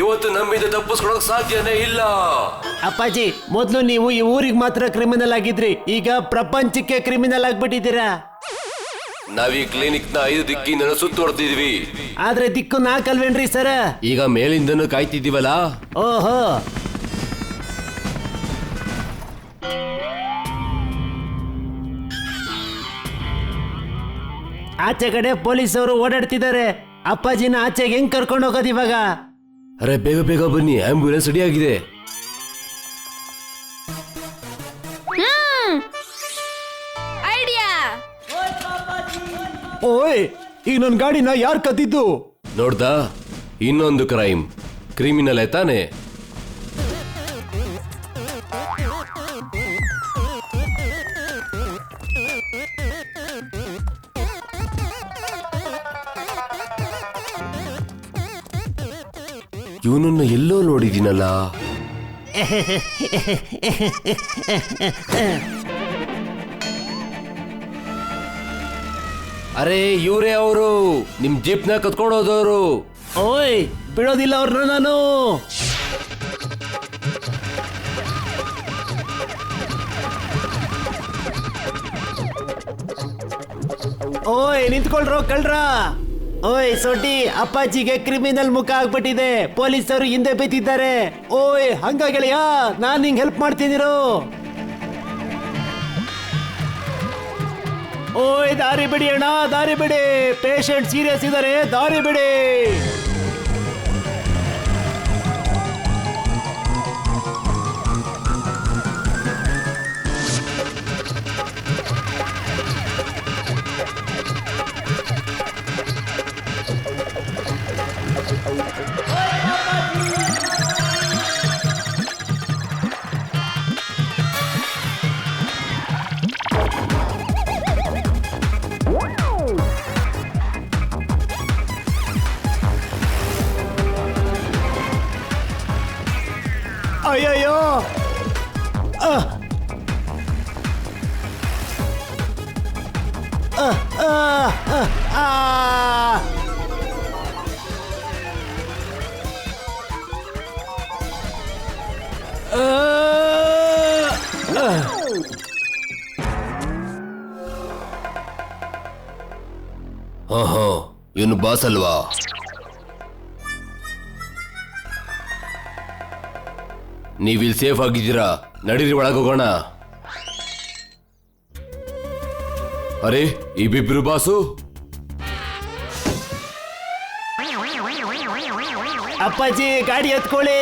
ಇವತ್ತು ನಮ್ಮಿಂದ ತಪ್ಪಿಸ್ಕೊಳಕ್ ಸಾಧ್ಯನೇ ಇಲ್ಲ.
ಅಪ್ಪಾಜಿ, ಮೊದ್ಲು ನೀವು ಈ ಊರಿಗೆ ಮಾತ್ರ ಕ್ರಿಮಿನಲ್ ಆಗಿದ್ರಿ, ಈಗ ಪ್ರಪಂಚಕ್ಕೆ ಕ್ರಿಮಿನಲ್ ಆಗ್ಬಿಟ್ಟಿದ್ದೀರಾ.
ನಾವೀ ಕ್ಲಿನಿಕ್ ನ 5 ದಿಕ್ಕಿಂದ ಸುತ್ತುವರೆದಿದ್ವಿ.
ಆದ್ರೆ ದಿಕ್ಕು ನಾಲ್ಕಲ್ವೇನ್ರಿ ಸರ?
ಈಗ ಮೇಲಿಂದನೂ ಕಾಯ್ತಿದ್ದೀವಲ್ಲ.
ಓಹೋ, ಆಚೆ ಕಡೆ ಪೊಲೀಸವರು ಓಡಾಡ್ತಿದ್ದಾರೆ. ಅಪ್ಪಾಜಿನ ಆಚೆಗೆ ಹೆಂಗ್ ಕರ್ಕೊಂಡು ಹೋಗೋದು ಇವಾಗ?
ಅರೆ ಬೇಗ ಬೇಗ ಬನ್ನಿ, ಆಂಬ್ಯುಲೆನ್ಸ್ ರೆಡಿ ಆಗಿದೆ.
ಐಡಿಯಾ.
ಓಯ್, ಈಗ ನನ್ ಗಾಡಿನ ಯಾರ್ ಕದ್ದಿದ್ದು?
ನೋಡ್ದಾ, ಇನ್ನೊಂದು ಕ್ರೈಮ್. ಕ್ರಿಮಿನಲ್ ತಾನೆ. ಇವನನ್ನ ಎಲ್ಲೋ ನೋಡಿದ್ದೀನಲ್ಲ. ಅರೆ ಇವರೇ ಅವರು, ನಿಮ್ ಜೀಪ್ ನ ಕತ್ಕೊಂಡು ಹೋದವರು.
ಓಯ್, ಬಿಡೋದಿಲ್ಲ ಅವ್ರನ್ನ ನಾನು. ಓಯ್ ನಿಂತ್ಕೊಳ್ರೋ ಕಳ್ರ. ಓಯ್ ಸೊಟ್ಟಿ, ಅಪ್ಪಾಜಿಗೆ ಕ್ರಿಮಿನಲ್ ಮುಖ ಆಗ್ಬಿಟ್ಟಿದೆ, ಪೊಲೀಸರು ಹಿಂದೆ ಬಿದ್ದಿದ್ದಾರೆ. ಓಯ್ ಹಂಗ ಗೆಳೆಯ, ನಾನ್ ನಿಂಗೆ ಹೆಲ್ಪ್ ಮಾಡ್ತಿದ್ದೀರೋ. ಓಯ್ ದಾರಿ ಬಿಡಿ ಅಣ್ಣ, ದಾರಿ ಬಿಡಿ, ಪೇಷಂಟ್ ಸೀರಿಯಸ್ ಇದ್ದಾರೆ, ದಾರಿ ಬಿಡಿ. ಅಯ್ಯಯ್ಯೋ ಆ. ಆ, ಆ, ಆ, ಆ.
ಹಾ ಇವನು ಬಾಸ್ ಅಲ್ವಾ? ನೀವಿಲ್ಲಿ ಸೇಫ್ ಆಗಿದ್ದೀರಾ, ನಡೀರಿ ಒಳಗೋಗೋಣ. ಅರೆ ಇಬ್ಬಿಬ್ರು ಬಾಸು.
ಅಪ್ಪಾಜಿ ಗಾಡಿ ಎತ್ಕೊಳ್ಳಿ.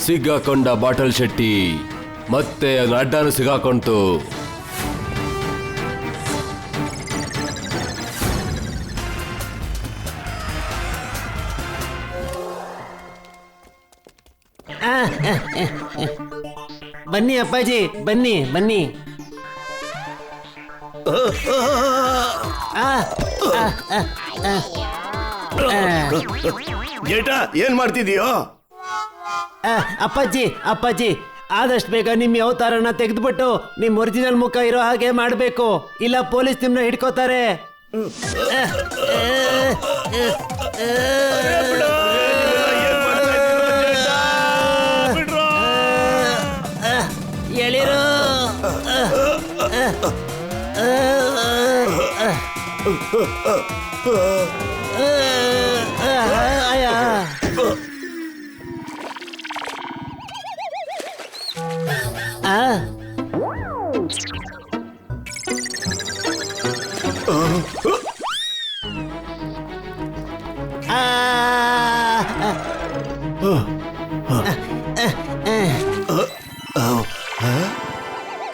ಸಿಗಾಕೊಂಡ ಬಾಟಲ್ ಶೆಟ್ಟಿ ಮತ್ತೆ ಅಡ್ಡಾನು ಸಿಗಾಕೊಂತು.
ಬನ್ನಿ ಅಪ್ಪಾಜಿ, ಬನ್ನಿ ಬನ್ನಿ.
ಜೇಟ ಏನ್ ಮಾಡ್ತಿದೀಯೋ?
ಅಪ್ಪಾಜಿ ಅಪ್ಪಾಜಿ, ಆದಷ್ಟು ಬೇಗ ನಿಮ್ಮ ಅವತಾರನ ತೆಗೆದ್ಬಿಟ್ಟು ನಿಮ್ ಒರಿಜಿನಲ್ ಮುಖ ಇರೋ ಹಾಗೆ ಮಾಡಬೇಕು, ಇಲ್ಲ ಪೊಲೀಸ್ ನಿಮ್ನ ಹಿಡ್ಕೋತಾರೆ. ಎಳಿರು.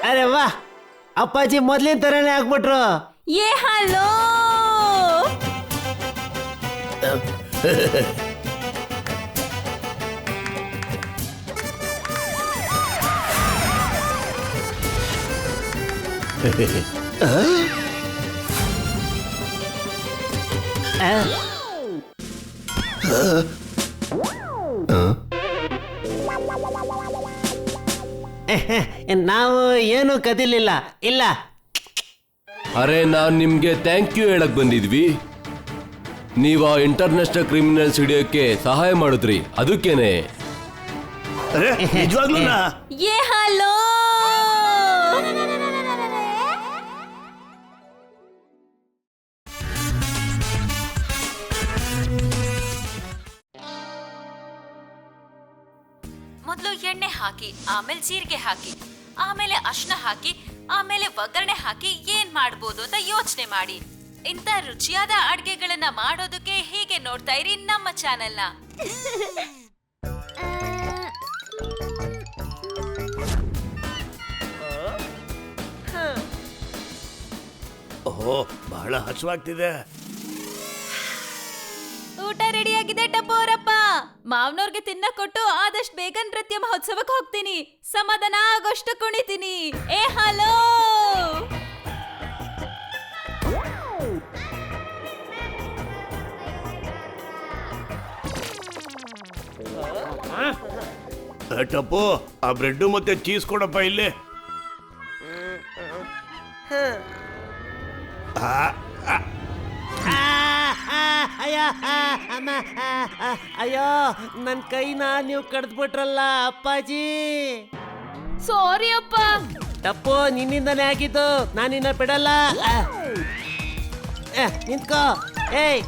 ಅರೆ ವಾ, ಅಪ್ಪಾಜಿ ಮೊದ್ಲಿನ ತರನೇ ಆಗ್ಬಿಟ್ರು.
ಏ ಹಲೋ,
ನಾವು ಏನು ಕದಿಲಿಲ್ಲ. ಇಲ್ಲ.
ಅರೆ ನಾನ್ ನಿಮ್ಗೆ ಥ್ಯಾಂಕ್ ಯು ಹೇಳಕ್ ಬಂದಿದ್ವಿ. ನೀವ ಇಂಟರ್ನ್ಯಾಷನಲ್ ಕ್ರಿಮಿನಲ್ಸ್ ಹಿಡಿಯೋಕೆ ಸಹಾಯ ಮಾಡಿದ್ರಿ, ಅದಕ್ಕೇನೆ.
ಅರೆ ನಿಜವಾಗ್ಲೂನಾ?
ಏ ಹಲೋ. ಮೊದಲು ಎಣ್ಣೆ ಹಾಕಿ, ಆಮೇಲೆ ಜೀರಿಗೆ ಹಾಕಿ, ಆಮೇಲೆ ಅರಿಶಿನ ಹಾಕಿ, ಆಮೇಲೆ ಒಗ್ಗರಣೆ ಹಾಕಿ ಏನ್ ಮಾಡ್ಬೋದು ಅಂತ ಯೋಚನೆ ಮಾಡಿ. ಇಂಥ ರುಚಿಯಾದ ಅಡ್ಗೆಗಳನ್ನ ಮಾಡೋದಕ್ಕೆ ಹೀಗೆ ನೋಡ್ತಾ ಇರಿ ನಮ್ಮ ಚಾನೆಲ್ನ.
ಓಹೋ, ಬಹಳ ಹಸುವಾಗ್ತಿದೆ.
ಊಟ ರೆಡಿ ಆಗಿದೆ ಟಪ್ಪು ಅವರಪ್ಪ. ಮಾವನವ್ರಿಗೆ ತಿನ್ನ ಕೊಟ್ಟು ಆದಷ್ಟು ಬೇಗ ನೃತ್ಯ ಮಹೋತ್ಸವಕ್ಕೆ ಹೋಗ್ತೀನಿ. ಸಮಾಧಾನ ಆಗೋಷ್ಟು ಕುಣಿತೀನಿ. ಏ ಹಲೋ.
ಟಪ್ಪು, ಆ ಬ್ರೆಡ್ ಮತ್ತೆ ಚೀಸ್ ಕೊಡಪ್ಪ ಇಲ್ಲಿ.
ಅಯ್ಯೋ, ನನ್ ಕೈನ ನೀವು ಕಡ್ದ್ಬಿಟ್ರಲ್ಲ ಅಪ್ಪಾಜಿ.
ಸಾರಿ ಅಪ್ಪ.
ತಪ್ಪು ನಿನ್ನಿಂದನೇ ಆಗಿದ್ದು, ನಾನಿನ್ನ ಬಿಡಲ್ಲ. ನಿಂತ್ಕೋ. ಏಯ್,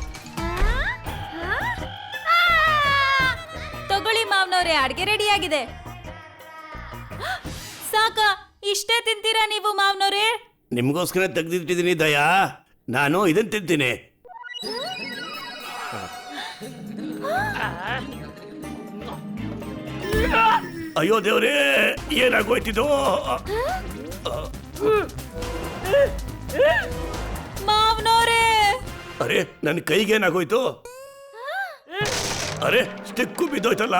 ತಗೊಳ್ಳಿ ಮಾವನವ್ರೆ, ಅಡ್ಗೆ ರೆಡಿ ಆಗಿದೆ. ಸಾಕ, ಇಷ್ಟೇ ತಿಂತೀರಾ ನೀವು ಮಾವನವ್ರೆ?
ನಿಮ್ಗೋಸ್ಕರ ತೆಗ್ದಿಟ್ಟಿದ್ದೀನಿ ದಯಾ, ನಾನು ಇದನ್ನ ತಿಂತೀನಿ. ಅಯ್ಯೋ ದೇವ್ರೇ, ಏನಾಗೋಯ್ತಿದು?
ಮಾವನವ್ರೆ,
ಅರೆ ನನ್ನ ಕೈಗೆ ಏನಾಗೋಯ್ತು? ಅರೆ ಸ್ಟಿಕ್ಕು ಬಿದ್ದೋಯ್ತಲ್ಲ,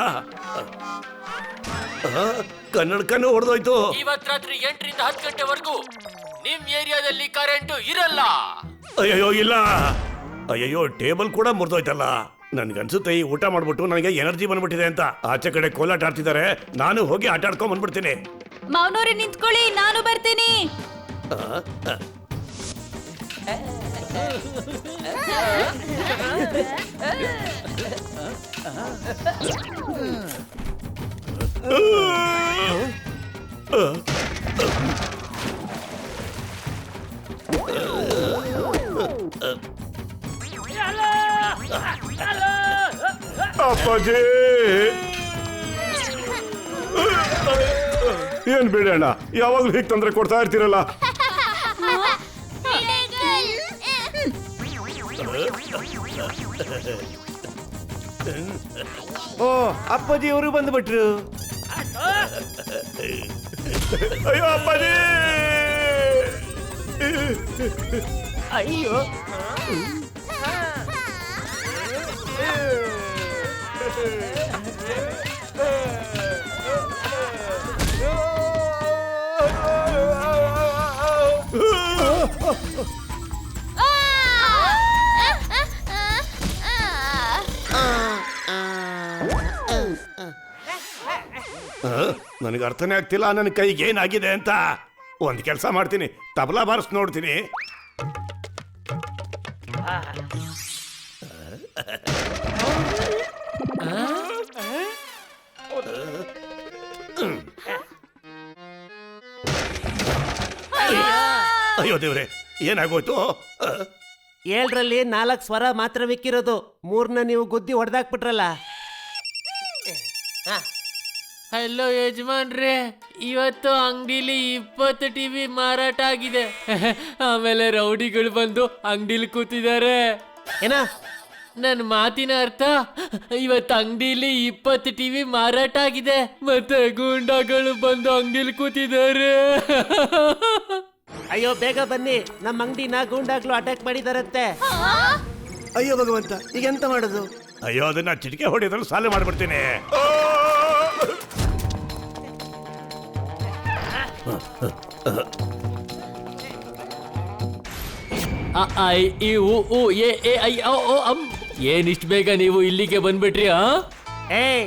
ಕನ್ನಡಕನೂ ಹೊಡೆದೋಯ್ತು.
ಇವತ್ ರಾತ್ರಿ 8ರಿಂದ 10 ಗಂಟೆವರೆಗೂ ನಿಮ್ ಏರಿಯಾದಲ್ಲಿ ಕರೆಂಟ್ ಇರಲ್ಲ.
ಅಯ್ಯೋ ಇಲ್ಲ, ಅಯ್ಯಯ್ಯೋ ಟೇಬಲ್ ಕೂಡ ಮುರಿದೋಯ್ತಲ್ಲ. ನನ್ಗನ್ಸುತ್ತೆ ಈ ಊಟ ಮಾಡ್ಬಿಟ್ಟು ನನಗೆ ಎನರ್ಜಿ ಬಂದ್ಬಿಟ್ಟಿದೆ ಅಂತ. ಆಚೆ ಕಡೆ ಕೋಲಾಟ ಆಡ್ತಿದ್ದಾರೆ, ನಾನು ಹೋಗಿ ಆಟ ಆಡ್ಕೊಂಡ್ ಬಂದ್ಬಿಡ್ತೀನಿ.
ಮೌನವ್ರೆ ನಿಂತ್ಕೊಳ್ಳಿ, ನಾನು ಬರ್ತೀನಿ.
ಅಪ್ಪಾಜಿ ಏನ್ ಬೇಡಣ್ಣ, ಯಾವಾಗ್ಲೂ ಹೀಗೆ ತೊಂದರೆ ಕೊಡ್ತಾ ಇರ್ತೀರಲ್ಲ.
ಓ ಅಪ್ಪಾಜಿ ಅವರು ಬಂದ್ಬಿಟ್ರು.
ಅಯ್ಯೋ ಅಪ್ಪಾಜಿ,
ಅಯ್ಯೋ
ನನಗೆ ಅರ್ಥನೇ ಆಗ್ತಿಲ್ಲ ನನ್ನ ಕೈಗೆ ಏನಾಗಿದೆ ಅಂತ. ಒಂದ್ ಕೆಲಸ ಮಾಡ್ತೀನಿ, ತಬಲಾ ಬಾರಿಸ್ ನೋಡ್ತೀನಿ. ಅಯ್ಯೋ ದೇವ್ರೆ, ಏನಾಗೋಯ್ತು?
7ರಲ್ಲಿ 4 ಸ್ವರ ಮಾತ್ರ ಮಿಕ್ಕಿರೋದು. 3ನ ನೀವು ಗುದ್ದಿ ಹೊಡೆದಾಕ್ಬಿಟ್ರಲ್ಲ.
ಹಲೋ ಯಜಮಾನ್ರೆ, ಇವತ್ತು ಅಂಗಡಿಲಿ 20 ಟಿವಿ ಮಾರಾಟ ಆಗಿದೆ. ಆಮೇಲೆ ರೌಡಿಗಳು ಬಂದು ಅಂಗಡಿಲಿ ಕೂತಿದ್ದಾರೆ.
ಏನ
ನನ್ನ ಮಾತಿನ ಅರ್ಥ, ಇವತ್ತು ಅಂಗಡಿಲಿ 20 ಟಿವಿ ಮಾರಾಟ ಆಗಿದೆ, ಮತ್ತೆ ಗೂಂಡಾಗಳು ಬಂದು ಅಂಗಡಿಲಿ ಕೂತಿದ್ದಾರೆ.
ಅಯ್ಯೋ ಬೇಗ ಬನ್ನಿ, ನಮ್ಮ ಅಂಗಡಿನ ಗೂಂಡಾಗ್ಲು ಅಟ್ಯಾಕ್ ಮಾಡಿದಾರಂತೆ.
ಅಯ್ಯೋ ಭಗವಂತ, ಈಗ ಎಂತ ಮಾಡೋದು? ಅಯ್ಯೋ ಅದನ್ನ ಚಿಟಿಕೆ ಹೊಡೆಯೋದ್ರಲ್ಲಿ ಸಾಲ ಮಾಡ್ಬಿಡ್ತೀನಿ.
ಏನಿಷ್ಟು ಬೇಗ ನೀವು ಇಲ್ಲಿಗೆ ಬಂದ್ಬಿಟ್ರಿ?
ಏಯ್,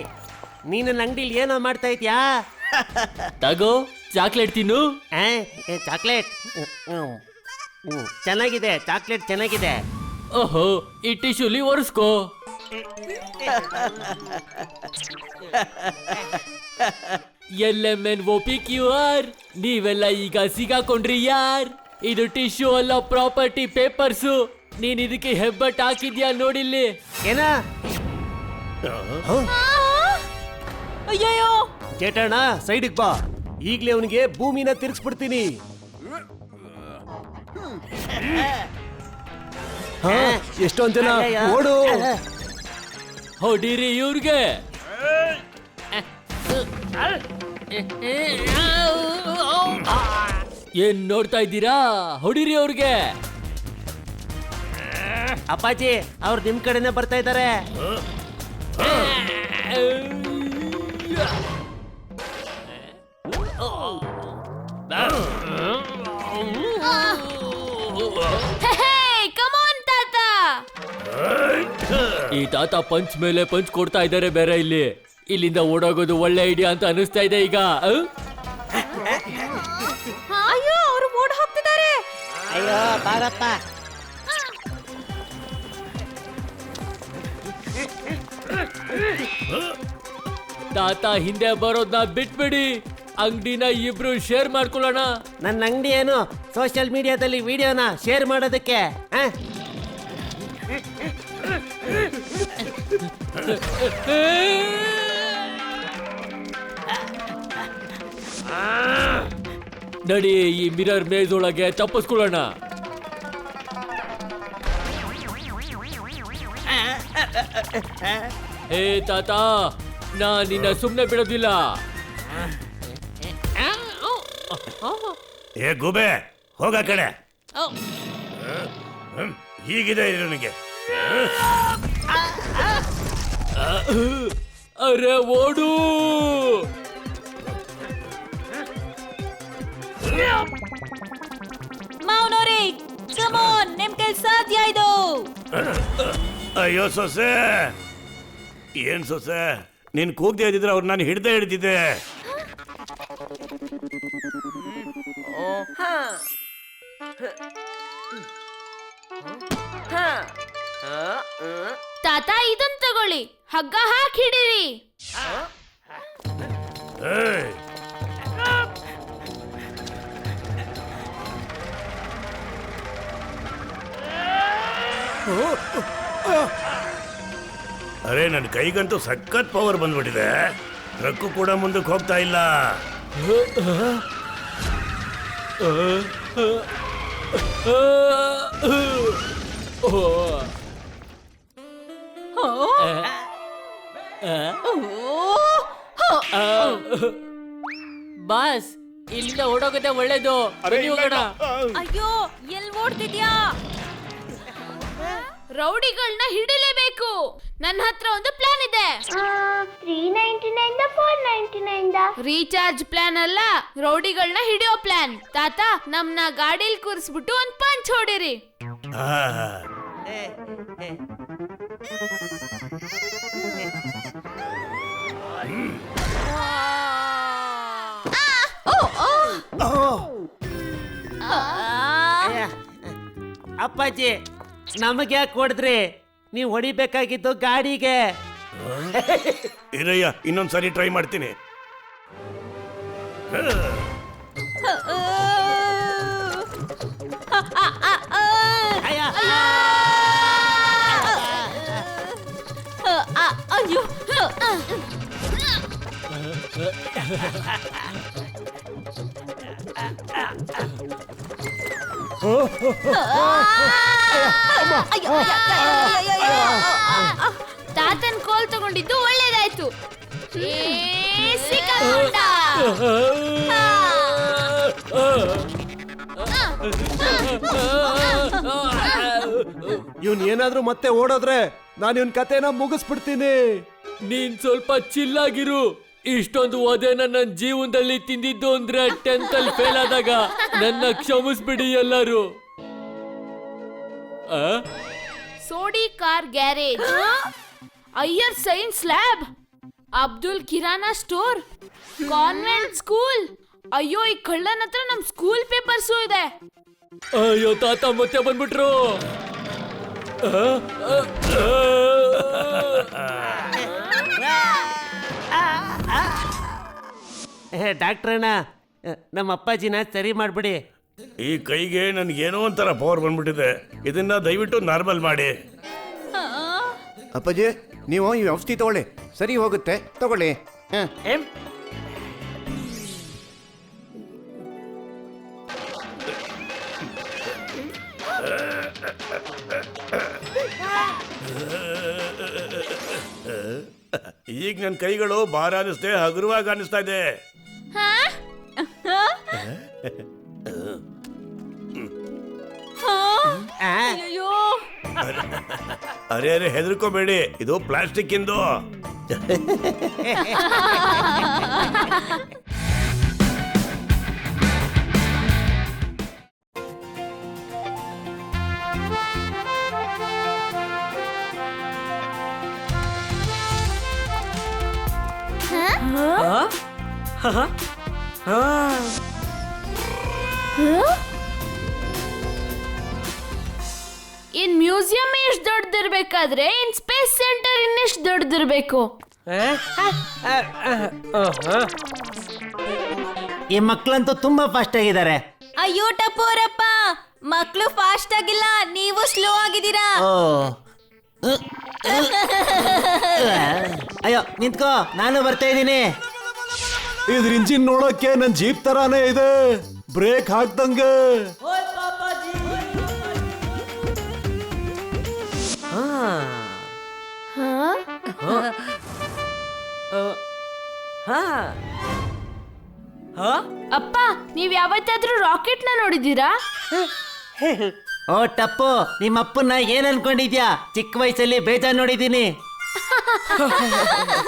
ನೀನು ನನ್ನ ಅಂಗಡಿಲಿ ಏನೋ ಮಾಡ್ತಾ ಇದ್ಯಾ?
ತಗೋ ಚಾಕ್ಲೇಟ್ ತಿನ್ನು.
ಚಾಕ್ಲೇಟ್ ಚೆನ್ನಾಗಿದೆ, ಚಾಕ್ಲೇಟ್ ಚೆನ್ನಾಗಿದೆ.
ಓಹೋ, ಈ ಟಿಶ್ಯೂಲಿ ಒರೆಸ್ಕೋ. LMNOPQR, ನೀವೆಲ್ಲ ಈಗ ಸಿಗಾಕೊಂಡ್ರಿ ಯಾರ್? ಇದು ಟಿಶ್ಯೂ ಅಲ್ಲ, ಪ್ರಾಪರ್ಟಿ ಪೇಪರ್ಸು. ನೀನ್ ಇದಕ್ಕೆ ಹೆಬ್ಬಟ್ ಹಾಕಿದ್ಯಾ ನೋಡಿಲ್ಲಿ.
ಏನ
ಅಯ್ಯಯ್ಯೋ,
ಜೇಟಣ್ಣ ಸೈಡಿಗೆ ಬಾ, ಈಗ್ಲೇ ಅವನಿಗೆ ಭೂಮಿನ ತಿರ್ಗಿಸ್ಬಿಡ್ತೀನಿ.
ಎಷ್ಟೊಂದ್ ಜನ ಓಡು.
ಹೊಡಿರಿ ಇವ್ರಿಗೆ. ಏನ್ ನೋಡ್ತಾ ಇದ್ದೀರಾ? ಹೊಡಿರಿ ಅವ್ರಿಗೆ.
ಅಪ್ಪಾಜಿ, ಅವ್ರು ನಿಮ್ ಕಡೆನೆ ಬರ್ತಾ ಇದ್ದಾರೆ.
ಕಮ್ ಆನ್ ತಾತ.
ಈ ತಾತ ಪಂಚ್ ಮೇಲೆ ಪಂಚ್ ಕೊಡ್ತಾ ಇದ್ದಾರೆ ಬೇರೆ. ಇಲ್ಲಿಂದ ಓಡೋಗೋದು ಒಳ್ಳೆ ಐಡಿಯಾ ಅಂತ ಅನಿಸ್ತಾ ಇದೆ ಈಗ.
ಅಯ್ಯೋ, ಅವರು ಓಡ್ ಹೋಗ್ತಿದ್ದಾರೆ.
ಅಯ್ಯೋ ಬಾರಪ್ಪ.
ತಾತ ಹಿಂದೆ ಬರೋದ್ನ ಬಿಟ್ಬಿಡಿ, ಅಂಗಡಿನ ಇಬ್ರು ಶೇರ್ ಮಾಡ್ಕೊಳ್ಳೋಣ.
ನನ್ನ ಅಂಗಡಿ ಏನು ಸೋಷಿಯಲ್ ಮೀಡಿಯಾದಲ್ಲಿ ವಿಡಿಯೋನ ಶೇರ್ ಮಾಡೋದಕ್ಕೆ?
ನಡಿ, ಈ ಮಿರರ್ ಮೇಜ್ ಒಳಗೆ ತಪ್ಪಿಸ್ಕೊಳ್ಳೋಣ. ಹೇ ತಾತ, ನಾ ನಿನ್ನ ಸುಮ್ನೆ ಬಿಡೋದಿಲ್ಲ.
ಏ ಗುಬೆ, ಹೋಗ ಕಡೆ. ಹೀಗಿದೆ ನನಗೆ.
ಅರೆ ಓಡು.
ಮಾವನವ್ರೆ, ಕಮ್ ಆನ್, ನಿಮ್ ಕೆಲ್ಸ ಸಾಧ್ಯ ಇದು.
ಅಯ್ಯೋ ಸೊಸೆ, ಏನ್ ಸೊಸೆ, ನೀನ್ ಕೂಗ್ದೇ ಇದ್ದಿದ್ರೆ ಅವ್ರು ನಾನು ಹಿಡ್ದೇ ಹಿಡ್ದಿದ್ದೆ.
ತಾತ ಇದನ್ ತಗೊಳ್ಳಿ, ಹಗ್ಗ ಹಾಕಿ ಹಿಡೀರಿ.
ಏಯ್, ಅರೆ ನನ್ನ ಕೈಗಂತೂ ಸಖತ್ ಪವರ್ ಬಂದ್ಬಿಟ್ಟಿದೆ. ಟ್ರಕ್ಕು ಕೂಡ ಮುಂದಕ್ಕೆ ಹೋಗ್ತಾ ಇಲ್ಲ.
ಬಾಸ್, ಇಲ್ಲಿಂದ ಓಡೋಗದೆ ಒಳ್ಳೇದು. ಬನ್ನಿ ಹೋಗೋಣ.
ಅಯ್ಯೋ, ಎಲ್ ಓಡ್ತಿದ್ಯಾ?
ರೌಡಿಗಳನ್ನ ಹಿಡಿಲೇಬೇಕು. ನನ್ನ ಹತ್ರ ಒಂದು ಪ್ಲಾನ್ ಇದೆ.
399 499
ರೀಚಾರ್ಜ್ ಪ್ಲಾನ್ ಅಲ್ಲ, ರೌಡಿಗಳನ್ನ ಹಿಡಿಯೋ ಪ್ಲಾನ್. ತಾತ, ನಮ್ನ ಗಾಡಿಲ್ ಕೂರಿಸ್ಬಿಟ್ಟು ಒಂದ್ ಪಂಚ್ ಹೊಡಿರಿ.
ಅಪ್ಪಾಜಿ, ನಮಗೆ ಯಾಕೆ ಹೊಡೆದ್ರಿ? ನೀವು ಹೊಡಿಬೇಕಾಗಿದ್ದು ಗಾಡಿಗೆ.
ಇರಯ್ಯ, ಇನ್ನೊಂದ್ಸರಿ ಟ್ರೈ ಮಾಡ್ತೀನಿ.
ಅಯ್ಯೋ,
ತಾತನ್ ಕೋಲ್ ತಗೊಂಡಿದ್ದು ಒಳ್ಳೇದಾಯ್ತು. ಸಿಕ್ಕಾಕೊಂಡ.
ಇವ್ನ್ ಏನಾದ್ರೂ ಮತ್ತೆ ಓಡೋದ್ರೆ ನಾನು ಇವನ್ ಕತೆನ ಮುಗಿಸ್ಬಿಡ್ತೀನಿ.
ನೀನ್ ಸ್ವಲ್ಪ ಚಿಲ್ಲಾಗಿರು. ಇಷ್ಟೊಂದು ಒದೆನ ನನ್ನ ಜೀವನದಲ್ಲಿ ತಿಂದಿದ್ದು ಅಂದ್ರೆ 10th ಅಲ್ಲಿ ಫೇಲ್ ಆದಾಗ. ನನ್ನ ಕ್ಷಮಿಸ್ಬಿಡಿ ಎಲ್ಲರೂ.
Sodhi car garage, Iyer science lab, Abdul kirana store, convent school. ಅಯ್ಯೋ, ಈ ಕಳ್ಳನ ಹತ್ರ ನಮ್ ಸ್ಕೂಲ್ ಪೇಪರ್ಸು ಇದೆ.
ಅಯ್ಯೋ ತಾತ, ಮತ್ತೆ ಬಂದ್ಬಿಟ್ರು.
ಡಾಕ್ಟ್ರಣ್ಣ, ನಮ್ಮ ಅಪ್ಪಾಜಿನ ಸರಿ ಮಾಡ್ಬಿಡಿ.
ಈ ಕೈಗೆ ನನ್ಗೇನೋ ಒಂಥರ ಪವರ್ ಬಂದ್ಬಿಟ್ಟಿದೆ. ಇದನ್ನ ದಯವಿಟ್ಟು ನಾರ್ಮಲ್ ಮಾಡಿ.
ಅಪ್ಪಾಜಿ, ನೀವು ಈ ಔಷಧಿ ತಗೊಳ್ಳಿ, ಸರಿ ಹೋಗುತ್ತೆ, ತಗೊಳ್ಳಿ.
ಈಗ ನನ್ನ ಕೈಗಳು ಭಾರ ಅನಿಸ್ದೆ, ಹಗುರವಾಗಿ ಅನಿಸ್ತಾ ಇದೆ.
ಅಯ್ಯೋ,
ಅರೆ ಅರೆ, ಹೆದರ್ಕೋಬೇಡಿ, ಇದು ಪ್ಲಾಸ್ಟಿಕ್ ಇಂದು.
ಇನ್ ಮ್ಯೂಸಿಯಂ ಎಷ್ಟು ದೊಡ್ಡದಿರ್ಬೇಕಾದ್ರೆ ಇನ್ ಸ್ಪೇಸ್ ಸೆಂಟರ್ ಇನ್ನೆಷ್ಟು ದೊಡ್ಡದಿರ್ಬೇಕು.
ಈ ಮಕ್ಕಳಂತೂ ತುಂಬಾ ಫಾಸ್ಟ್ ಆಗಿದ್ದಾರೆ.
ಅಯ್ಯೋ ಟಪ್ಪೋರಪ್ಪ, ಮಕ್ಳು ಫಾಸ್ಟ್ ಆಗಿಲ್ಲ, ನೀವು ಸ್ಲೋ ಆಗಿದ್ದೀರಾ.
ಅಯ್ಯೋ, ನಿಂತ್ಕೋ, ನಾನು ಬರ್ತಾ ಇದ್ದೀನಿ.
ಇದ್ರ ಇಂಜಿನ್ ನೋಡೋಕೆ ನನ್ ಜೀಪ್ ತರಾನೇ ಇದೆ, ಬ್ರೇಕ್ ಹಾಕ್ದಂಗೆ.
ಅಪ್ಪ, ನೀವ್ ಯಾವತ್ತಾದ್ರೂ ರಾಕೆಟ್ ನ ನೋಡಿದೀರಾ?
ಓ ಟಪ್ಪು, ನಿಮ್ಮ ಅಪ್ಪನ ಏನ್ ಅನ್ಕೊಂಡಿದ್ಯಾ? ಚಿಕ್ಕ ವಯಸ್ಸಲ್ಲಿ ಬೇಜಾರ್ ನೋಡಿದ್ದೀನಿ.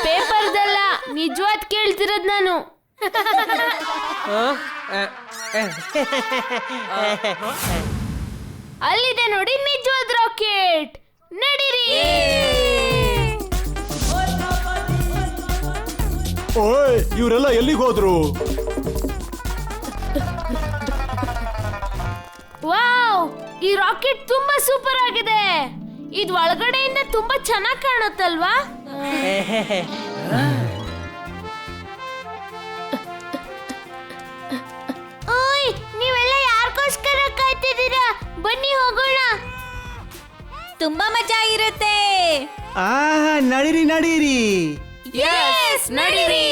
ಪೇಪರ್ದಲ್ಲ, ನಿಜವಾದ ಕೇಳ್ತಿರೋದ್ ನಾನು. ಅಲ್ಲಿದೆ ನೋಡಿ ನಿಜವಾದ ರಾಕೆಟ್.
ಇವರೆಲ್ಲ ಎಲ್ಲಿಗೆ ಹೋದ್ರು?
ವಾವ್, ಈ ರಾಕೆಟ್ ತುಂಬಾ ಸೂಪರ್ ಆಗಿದೆ. ಇದು ಒಳಗಡೆಯಿಂದ ತುಂಬಾ ಚೆನ್ನಾಗಿ ಕಾಣುತ್ತಲ್ವಾ? ಓಯ್, ನೀವೆಲ್ಲ ಯಾರಿಗೋಸ್ಕರ ಕಾಯ್ತಿದ್ದೀರಾ? ಬನ್ನಿ ಹೋಗೋಣ.
ತುಂಬಾ ಮಜಾ ಇರುತ್ತೆ.
ನಡೀರಿ ನಡೀರಿ.
ಯೆಸ್, ನಡೀರಿ.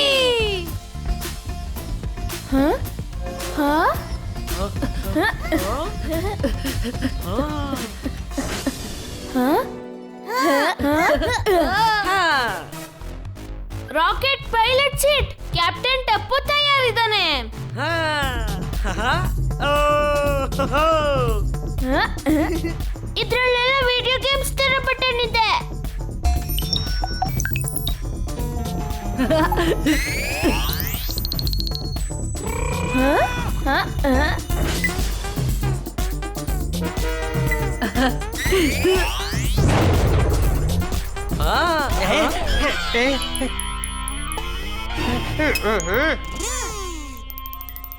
Rocket pilot seat, captain Tapu ತಯಾರಿದ್ದಾನೆ. ಇದ್ರಲ್ಲೆಲ್ಲ ವಿಡಿಯೋ ಗೇಮ್ಸ್ ತರ ಬಟನ್ ಇದೆ.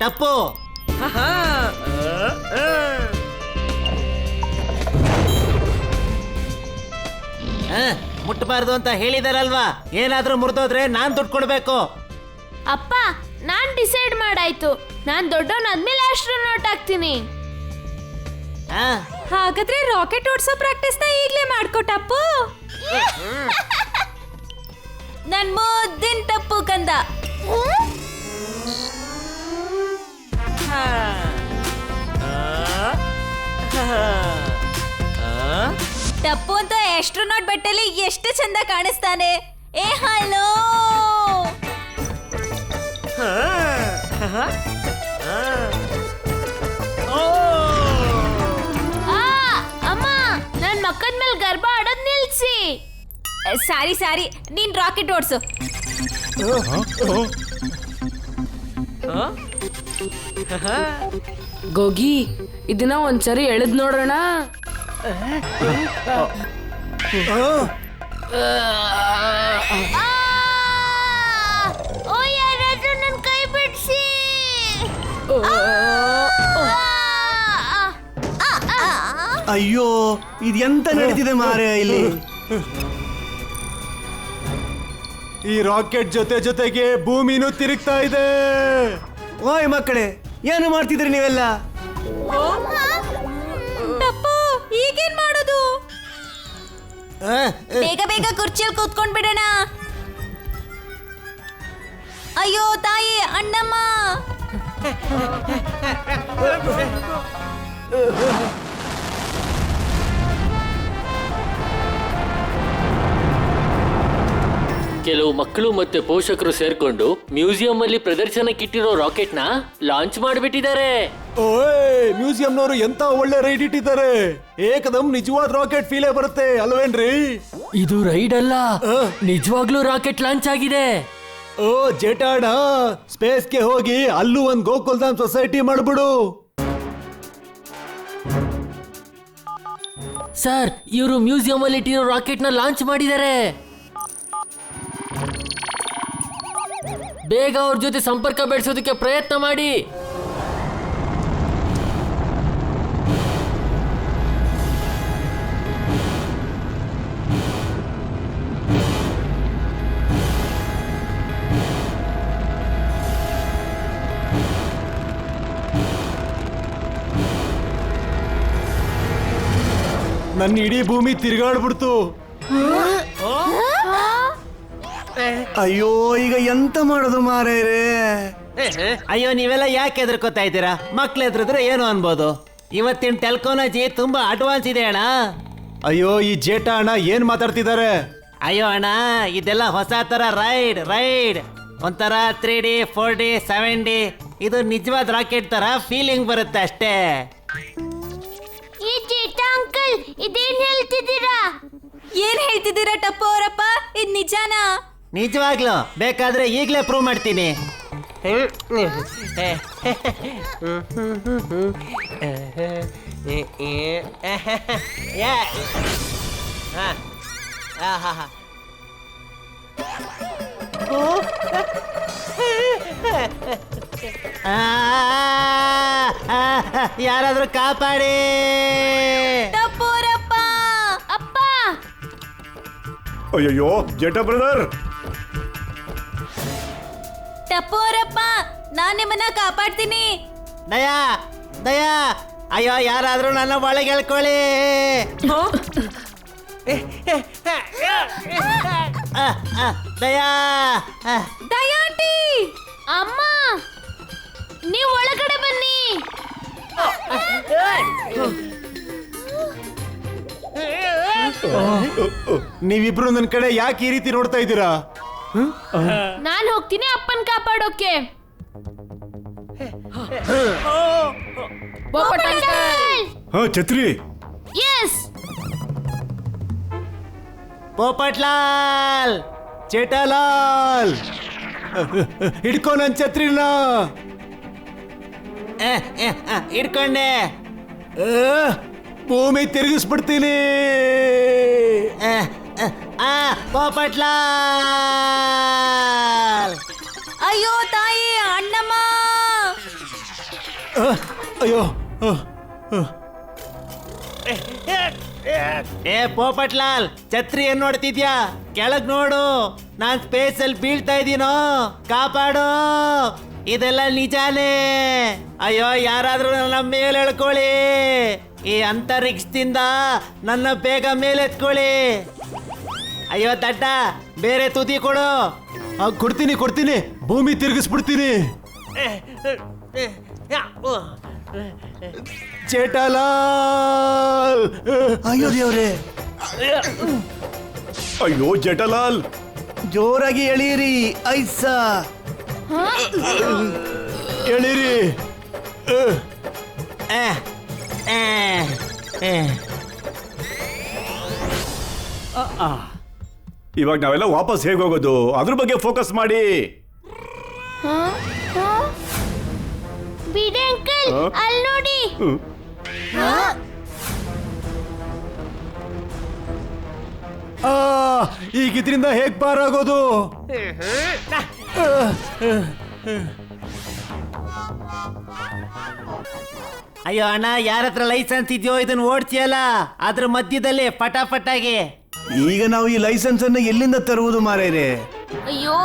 ಟಪ್ಪು, ಮುಟ್ಟಬಾರ್ದು ಅಂತ ಹೇಳಿದಾರಲ್ವಾ? ಏನಾದ್ರೂ ಮುರಿದೋದ್ರೆ ನಾನ್ ದುಡ್ಡು ಕೊಡ್ಬೇಕು.
ಅಪ್ಪ, ನಾನ್ ಡಿಸೈಡ್ ಮಾಡಾಯ್ತು. ನಾನ್ ದೊಡ್ಡವನಾದ್ಮೇಲೆ ಆಸ್ಟ್ರೋನಾಟ್ ಆಗ್ತೀನಿ.
ಹಾಗಾದ್ರೆ ರಾಕೆಟ್ ಓಡಿಸೋ ಪ್ರಾಕ್ಟೀಸ್ ನ ಈಗ್ಲೇ ಮಾಡ್ಕೊಟಪ್ಪು. ನನ್ ಮುದ್ದಿನ ಟಪ್ಪು ಕಂದ. ಟಪ್ಪು ಅಂತ ಆಸ್ಟ್ರೋನಾಟ್ ಬಟ್ಟೆಲಿ ಎಷ್ಟು ಚಂದ ಕಾಣಿಸ್ತಾನೆ. ಏ ಹಲೋ.
ಅಮ್ಮ, ನನ್ ಮಕ್ಕದ ಮೇಲೆ ಗರ್ಭ ಆಡೋದ್ ನಿಲ್ಸಿ.
ಸಾರಿ, ನೀನ್ ರಾಕೆಟ್ ಓಡಿಸು.
ಗೋಗಿ, ಇದನ್ನ ಒಂದ್ಸರಿ ಎಳೆದ್ ನೋಡೋಣ. ಓ, ಯಾರಾದ್ರೂ ನನ್ ಕೈ ಬಿಡ್ಸಿ.
ಅಯ್ಯೋ, ಇದೆಂತ ನಡೀತಿದೆ ಮಾರೆ ಇಲ್ಲಿ?
ಈ ರಾಕೆಟ್ ಜೊತೆಗೆ ಭೂಮಿನೂ ತಿರುಗ್ತಾ ಇದೆ.
ಓಯ್ ಮಕ್ಕಳೇ, ಏನು ಮಾಡ್ತಿದ್ರಿ ನೀವೆಲ್ಲ?
ಟಪ್ಪು, ಈಗೇನ್ ಮಾಡೋದು? ಬೇಗ ಕುರ್ಚಿಯಲ್ಲಿ ಕೂತ್ಕೊಂಡ್ ಬಿಡೋಣ. ಅಯ್ಯೋ ತಾಯಿ, ಅಣ್ಣಮ್ಮ.
ಕೆಲವು ಮಕ್ಕಳು ಮತ್ತೆ ಪೋಷಕರು ಸೇರ್ಕೊಂಡು ಮ್ಯೂಸಿಯಂ ಅಲ್ಲಿ ಪ್ರದರ್ಶನಕ್ಕಿಟ್ಟಿರೋ ರಾಕೆಟ್ ನ ಲಾಂಚ್ ಮಾಡಿಬಿಟ್ಟಿದ್ದಾರೆ.
ಓಯ್, ಮ್ಯೂಸಿಯಂನವರು ಎಂತ ಒಳ್ಳೆ ರೈಡ್ ಇಟ್ಟಿದ್ದಾರೆ. ಏಕದಮ್ ನಿಜವಾದ ರಾಕೆಟ್ ಫೀಲೇ ಬರುತ್ತೆ ಅಲ್ವೇನ್ರಿ?
ಇದು ರೈಡ್ ಅಲ್ಲ, ನಿಜವಾಗ್ಲೂ ರಾಕೆಟ್ ಲಾಂಚ್ ಆಗಿದೆ.
ಓ ಜೇಟಾಡ, ಸ್ಪೇಸ್ಗೆ ಹೋಗಿ ಅಲ್ಲೂ ಒಂದ್ ಗೋಕುಲ್ಧಾಮ್ ಸೊಸೈಟಿ ಮಾಡ್ಬಿಡು.
ಸರ್, ಇವರು ಮ್ಯೂಸಿಯಂ ಅಲ್ಲಿ ಇಟ್ಟಿರೋ ರಾಕೆಟ್ ನ ಲಾಂಚ್ ಮಾಡಿದ್ದಾರೆ. ಬೇಗ ಅವ್ರ ಜೊತೆ ಸಂಪರ್ಕ ಬೆಳೆಸೋದಕ್ಕೆ ಪ್ರಯತ್ನ ಮಾಡಿ.
ನನ್ನ ಇಡೀ ಭೂಮಿ ತಿರುಗಾಡ್ಬಿಡ್ತು.
ಅಯ್ಯೋ, ಈಗ ಎಂತ ಮಾಡೋದು ಮಾರೇರೆ? ಅಯ್ಯೋ, ನೀವೆಲ್ಲ ಯಾಕೆ ಹೆದರ್ಕೋತಾ ಇದ್ದೀರಾ? ಮಕ್ಳು ಹೆದರಿದ್ರೆ ಏನು ಅನ್ಬೋದು. ಇವತ್ತಿನ ಟೆಕ್ನಾಲಜಿ ತುಂಬಾ ಅಡ್ವಾನ್ಸ್ ಇದೆ ಅಣ್ಣ.
ಅಯ್ಯೋ, ಈ ಜೇಟ ಅಣ್ಣ ಏನ್ ಮಾತಾಡ್ತಿದ್ದಾರೆ?
ಅಯ್ಯೋ ಅಣ್ಣ, ಇದೆಲ್ಲ ಹೊಸ ತರ ರೈಡ್ ಒಂಥರ 3D 4D 7D. ಇದು ನಿಜವಾದ ರಾಕೆಟ್ ತರ ಫೀಲಿಂಗ್ ಬರುತ್ತೆ ಅಷ್ಟೇ.
ಈ ಜೇಟ ಅಂಕಲ್, ಇದೇನ್ ಹೇಳ್ತಿದ್ದೀರಾ?
ಏನ್ ಹೇಳ್ತಿದ್ದೀರಾ ಟಪ್ಪು ಅವರಪ್ಪ? ಇದ್ ನಿಜಾನಾ?
ನಿಜವಾಗ್ಲು ಬೇಕಾದ್ರೆ ಈಗಲೇ ಪ್ರೂವ್ ಮಾಡ್ತೀನಿ. ಯಾರಾದ್ರೂ ಕಾಪಾಡಿ.
ಟಪ್ಪೋರಪ್ಪ
ಅಪ್ಪ
ಅಯ್ಯಯ್ಯೋ ಜೇಠ ಬ್ರದರ್,
ಟಪ್ಪೋರಪ್ಪ ನಾನ್ ನಿಮ್ಮನ್ನ ಕಾಪಾಡ್ತೀನಿ.
ದಯಾ ದಯಾ, ಅಯ್ಯೋ ಯಾರಾದ್ರೂ ನನ್ನ ಒಳಗೆ ಹೇಳ್ಕೊಳ್ಳಿ. ದಯಾ
ದಯಾಂಟಿ,
ಅಮ್ಮ ನೀವು ಒಳಗಡೆ ಬನ್ನಿ.
ನೀವಿಬ್ರು ನನ್ನ ಕಡೆ ಯಾಕೆ ಈ ರೀತಿ ನೋಡ್ತಾ ಇದ್ದೀರಾ?
ನಾನ್ ಹೋಗ್ತೀನಿ ಅಪ್ಪನ್ ಕಾಪಾಡೋಕೆ.
ಹಾ ಛತ್ರಿ,
ಎಸ್
ಪೋಪಟ್ಲಾಲ್, ಚೇಟಾಲಾಲ್,
ಹಿಡ್ಕೊ ನನ್ ಛತ್ರಿನ.
ಹಿಡ್ಕೊಂಡೆ.
ಭೂಮಿ ತಿರುಗಿಸ್ಬಿಡ್ತೀನಿ.
ಪೋಪಟ್ಲಾಲ್.
ಅಯ್ಯೋ ತಾಯಿ, ಅಣ್ಣಮ್ಮ.
ಅಯ್ಯೋ
ಏ ಪೋಪಟ್ಲಾಲ್, ಛತ್ರಿ ಏನ್ ನೋಡ್ತಿದ್ಯಾ? ಕೆಳಗ್ ನೋಡು, ನಾನ್ ಸ್ಪೇಸ್ ಅಲ್ಲಿ ಬೀಳ್ತಾ ಇದೀನೋ, ಕಾಪಾಡು. ಇದೆಲ್ಲ ನಿಜಾನೇ. ಅಯ್ಯೋ ಯಾರಾದ್ರೂ ನನ್ನ ಮೇಲೆ ಎಳ್ಕೊಳ್ಳಿ. ಈ ಅಂತರಿಕ್ಷದಿಂದ ನನ್ನ ಬೇಗ ಮೇಲೆತ್ಕೊಳ್ಳಿ. ಅಯ್ಯೋ ದಡ್ಡ, ಬೇರೆ ತುದಿ ಕೊಡು.
ಕೊಡ್ತೀನಿ ಕೊಡ್ತೀನಿ, ಭೂಮಿ ತಿರುಗಿಸ್ಬಿಡ್ತೀನಿ. ಚೇಟಾಲಾಲ್.
ಅಯ್ಯೋ ದೇವ್ರೆ,
ಅಯ್ಯೋ ಜೇಠಲಾಲ್,
ಜೋರಾಗಿ ಎಳೀರಿ. ಐಸಾ
ಎಳೀರಿ.
ಇವಾಗ ನಾವೆಲ್ಲ ವಾಪಸ್ ಹೇಗೆ ಹೋಗೋದು, ಅದ್ರ ಬಗ್ಗೆ ಫೋಕಸ್ ಮಾಡಿ.
ಬಿಡಿ ಅಂಕಲ್, ಅಲ್ಲಿ ನೋಡಿ.
ಈಗ ಇದರಿಂದ ಹೇಗ್ ಪಾರಾಗೋದು?
ಅಯ್ಯೋ ಅಣ್ಣ, ಯಾರ ಹತ್ರ ಲೈಸೆನ್ಸ್ ಇದೆಯೋ ಇದನ್ನ ಓಡ್ತೀಯಲ್ಲ, ಅದ್ರ ಮಧ್ಯದಲ್ಲಿ ಪಟಾಪಟಾಗಿ.
ಈಗ ನಾವು ಈ ಲೈಸೆನ್ಸ್ ಅನ್ನು ಎಲ್ಲಿಂದ ತರುವುದು ಮಾರೇರೆ?
ಅಯ್ಯೋ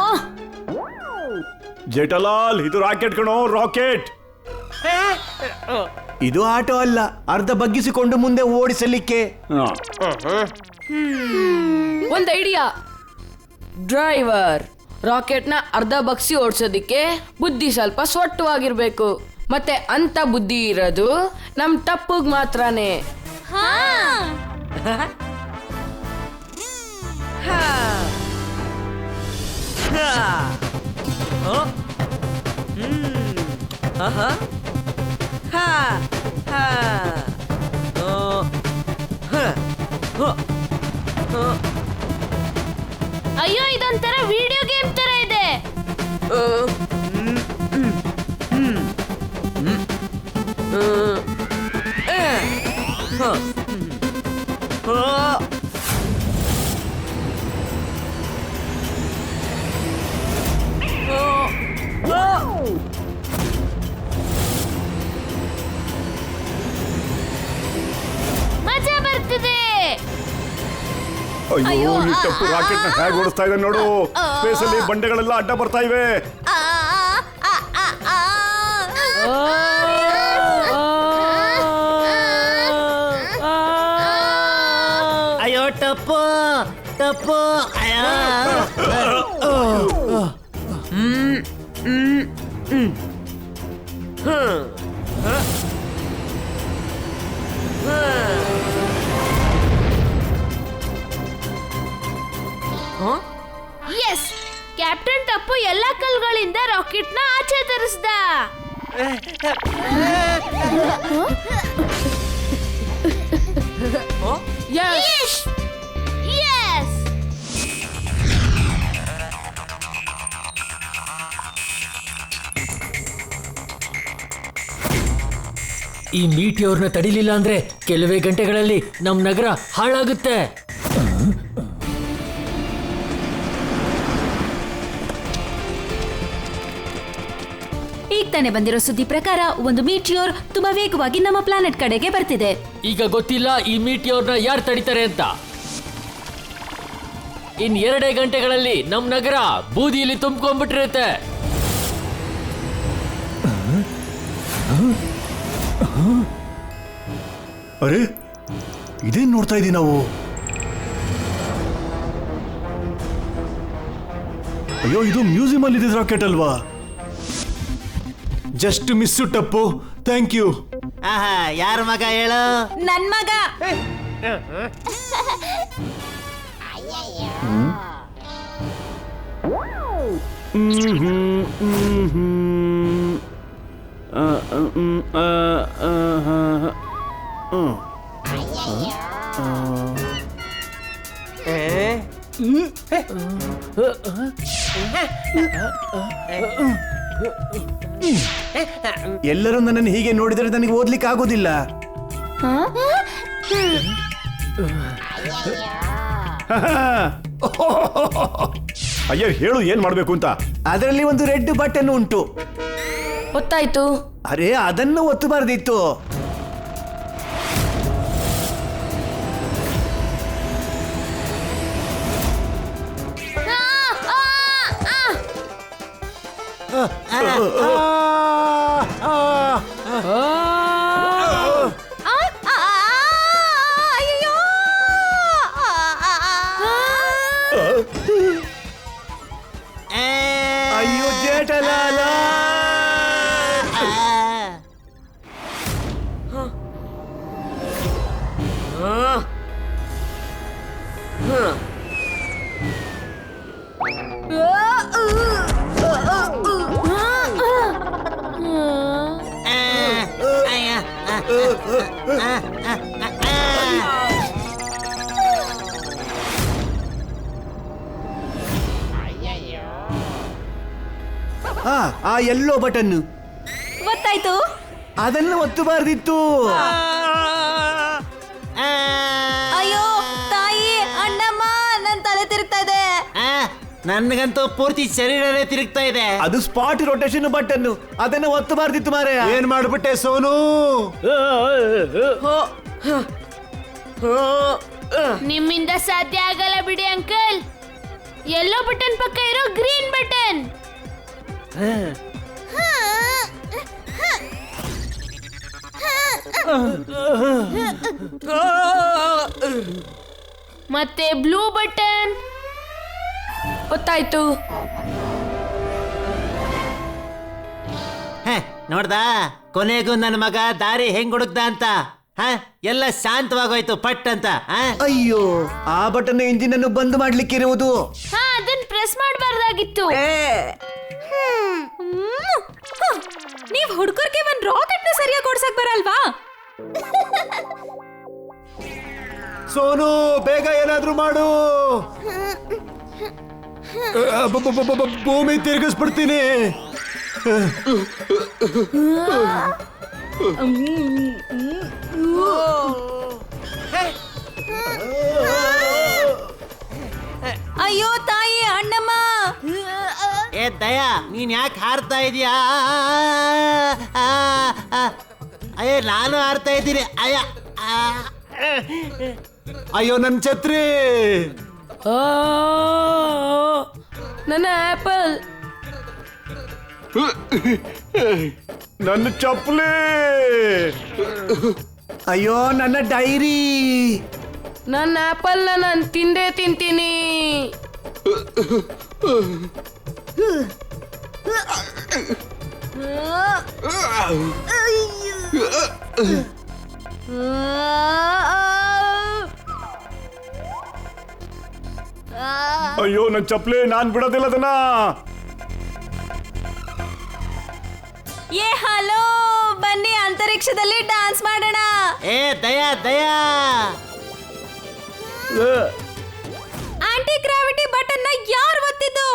ಜೇಠಲಾಲ್, ಇದು ರಾಕೆಟ್ ಕಣೋ, ರಾಕೆಟ್.
ಇದು ಆಟೋ ಅಲ್ಲ, ಅರ್ಧ ಬಗ್ಗಿಸಿಕೊಂಡು ಮುಂದೆ ಓಡಿಸಲಿಕ್ಕೆ.
ಒಂದ್ ಐಡಿಯಾ. ಡ್ರೈವರ್, ರಾಕೆಟ್ನ ಅರ್ಧ ಬಗ್ಸಿ ಓಡಿಸೋದಿಕ್ಕೆ ಬುದ್ಧಿ ಸ್ವಲ್ಪ ಸೊಟ್ಟವಾಗಿರ್ಬೇಕು. ಮತ್ತೆ ಅಂತ ಬುದ್ಧಿ ಇರೋದು ನಮ್ ಟಪ್ಪುಗ್ ಮಾತ್ರನೇ.
ಅಯ್ಯೋ ಇದೊಂಥರ ವಿಡಿಯೋ ಗೇಮ್ ತರ ಇದೆ. ಮಜಾ ಬರ್ತಿದೆ.
ಅಯ್ಯೋ ಈ ತಪ್ಪು ರಾಕೆಟ್ ನ ಹೇಗೆ ಓಡಿಸ್ತಾ ಇದೆ ನೋಡು. ಸ್ಪೇಸ್ ಅಲ್ಲಿ ಬಂಡೆಗಳೆಲ್ಲ ಅಡ್ಡ ಬರ್ತಾ ಇವೆ.
ಅಯ್ಯೋ ಟಪ್ಪು ಟಪ್ಪು.
ಎಸ್, ಕ್ಯಾಪ್ಟನ್ ಟಪ್ಪು ಎಲ್ಲಾ ಕಲ್ಗಳಿಂದ ರಾಕೆಟ್ ನ ಆಚೆ ತರಿಸ್ದ.
Yes.
Yes.
ಈ ಮೀಟಿಯೋರ್ನ ತಡಿಲಿಲ್ಲ ಅಂದ್ರೆ ಕೆಲವೇ ಗಂಟೆಗಳಲ್ಲಿ ನಮ್ ನಗರ ಹಾಳಾಗುತ್ತೆ.
ತಾನೇ ಬಂದಿರೋ ಸುದ್ದಿ ಪ್ರಕಾರ ಒಂದು ಮೀಟಿಯೋರ್ ತುಂಬಾ ವೇಗವಾಗಿ ನಮ್ಮ ಪ್ಲಾನೆಟ್ ಕಡೆಗೆ ಬರ್ತಿದೆ.
ಈಗ ಗೊತ್ತಿಲ್ಲ ಈ ಮೀಟಿಯೋರ್ನ ಯಾರು ತಡಿತಾರೆ ಅಂತ. ಇನ್ 2 ಗಂಟೆಗಳಲ್ಲಿ ನಮ್ ನಗರ ಬೂದಿಯಲ್ಲಿ ತುಂಬ್ಕೊಂಡ್ಬಿಟ್ಟಿರುತ್ತೆ.
ಅರೆ ಇದೇನ್ ನೋಡ್ತಾ ಇದೀವಿ ನಾವು? ಅಯ್ಯೋ, ಇದು ಮ್ಯೂಸಿಯಂ ಅಲ್ಲಿ ಇದ್ದಿದ್ ರಾಕೆಟ್ ಅಲ್ವಾ?
Just miss Tappu. Thank you.
ಆಹಾ, ಯಾರ ಮಗ ಹೇಳು?
ನನ್ ಮಗ.
ಎಲ್ಲರೂ ನನ್ನನ್ನು ಹೀಗೆ ನೋಡಿದರೆ ನನಗೆ ಓದ್ಲಿಕ್ಕೆ ಆಗೋದಿಲ್ಲ.
ಅಯ್ಯ, ಹೇಳು ಏನ್ ಮಾಡ್ಬೇಕು ಅಂತ.
ಅದರಲ್ಲಿ ಒಂದು ರೆಡ್ ಬಟನ್ ಉಂಟು.
ಗೊತ್ತಾಯ್ತು.
ಅರೆ, ಅದನ್ನು ಒತ್ತಬಾರ್ದಿತ್ತು. ಅಯ್ಯೋ ಜೇಠಲಾಲ. ಆ ಎಲ್ಲೋ ಬಟನ್
ಗೊತ್ತಾಯ್ತು.
ಅದನ್ನು ಒತ್ತಬಾರ್ದಿತ್ತು.
ಅಯ್ಯೋ ತಾಯಿ, ಅಣ್ಣಮ್ಮ, ನನ್ ತಲೆ ತಿರುಗ್ತಾ ಇದೆ.
ನನ್ಗಂತೂ ಪೂರ್ತಿ ಶರೀರನೇ ತಿರುಗ್ತಾ ಇದೆ.
ಅದು ಸ್ಪಾಟ್ ರೊಟೇಷನ್ ಬಟನ್, ಅದನ್ನು ಒತ್ತಬಾರ್ದಿತ್ತು ಮಾರೆ.
ಏನ್ ಮಾಡ್ಬಿಟ್ಟೆ ಸೋನು?
ನಿಮ್ಮಿಂದ ಸಾಧ್ಯ ಆಗಲ್ಲ ಬಿಡಿ ಅಂಕಲ್. ಯೆಲ್ಲೋ ಬಟನ್ ಪಕ್ಕ ಇರೋ ಗ್ರೀನ್ ಬಟನ್. ಮತ್ತೆ ಬ್ಲೂ ಬಟನ್.
ಗೊತ್ತಾಯ್ತು.
ನೋಡ್ದ, ಕೊನೆಗೂ ನನ್ನ ಮಗ ದಾರಿ ಹೆಂಗ್ ಹುಡುಕ್ದ ಅಂತ. ಎಲ್ಲ ಶಾಂತವಾಗೋಯ್ತು ಪಟ್ ಅಂತ.
ಅಯ್ಯೋ, ಆ ಬಟನ್ ಇಂಜಿನ್ ಅನ್ನು ಬಂದ್ ಮಾಡ್ಲಿಕ್ಕೆ ಇರುವುದು.
ಅದನ್ನ ಪ್ರೆಸ್ ಮಾಡಬಾರ್ದಾಗಿತ್ತು.
ನೀವ್ ಹುಡುಗರಿಗೆ ಒಂದ್ ರಾಕೆಟ್ ನ ಸರಿಯಾಗಿ ಓಡ್ಸಕ್ ಬರಲ್ವಾ?
ಸೋನು, ಬೇಗ ಏನಾದ್ರೂ ಮಾಡು. ಭೂಮಿ ತಿರುಗಿಸ್ಬಿಡ್ತೀನಿ.
ಅಯ್ಯೋ ತಾಯಿ, ಅಣ್ಣಮ್ಮ.
ಏ ದಯಾ, ನೀನ್ ಯಾಕೆ ಹಾರ್ತಾ ಇದೀಯಾ? ಅಯ್ಯ, ನಾನು ಹಾರ್ತಾ ಇದ್ದೀನಿ.
ಅಯ್ಯೋ, ನನ್ ಛತ್ರಿ.
ನನ್ನ ಆಪಲ್.
ನನ್ನ ಚಪ್ಪಲಿ.
ಅಯ್ಯೋ, ನನ್ನ ಡೈರಿ.
ನನ್ನ ಆಪಲ್ ನಾನು ತಿಂದೇ ತಿಂತೀನಿ.
ಅಯ್ಯೋ, ನನ್ನ ಚಪ್ಪಲಿ, ನಾನ್ ಬಿಡೋದಿಲ್ಲ ಅದನ್ನ.
ಏ ಹಲೋ, ಬನ್ನಿ ಅಂತರಿಕ್ಷದಲ್ಲಿ ಡಾನ್ಸ್ ಮಾಡೋಣ.
ಏ ದಯಾ, ದಯಾ.
ಆಂಟಿ ಗ್ರಾವಿಟಿ ಬಟನ್ ನ ಯಾರು ಒತ್ತಿದ್ದು?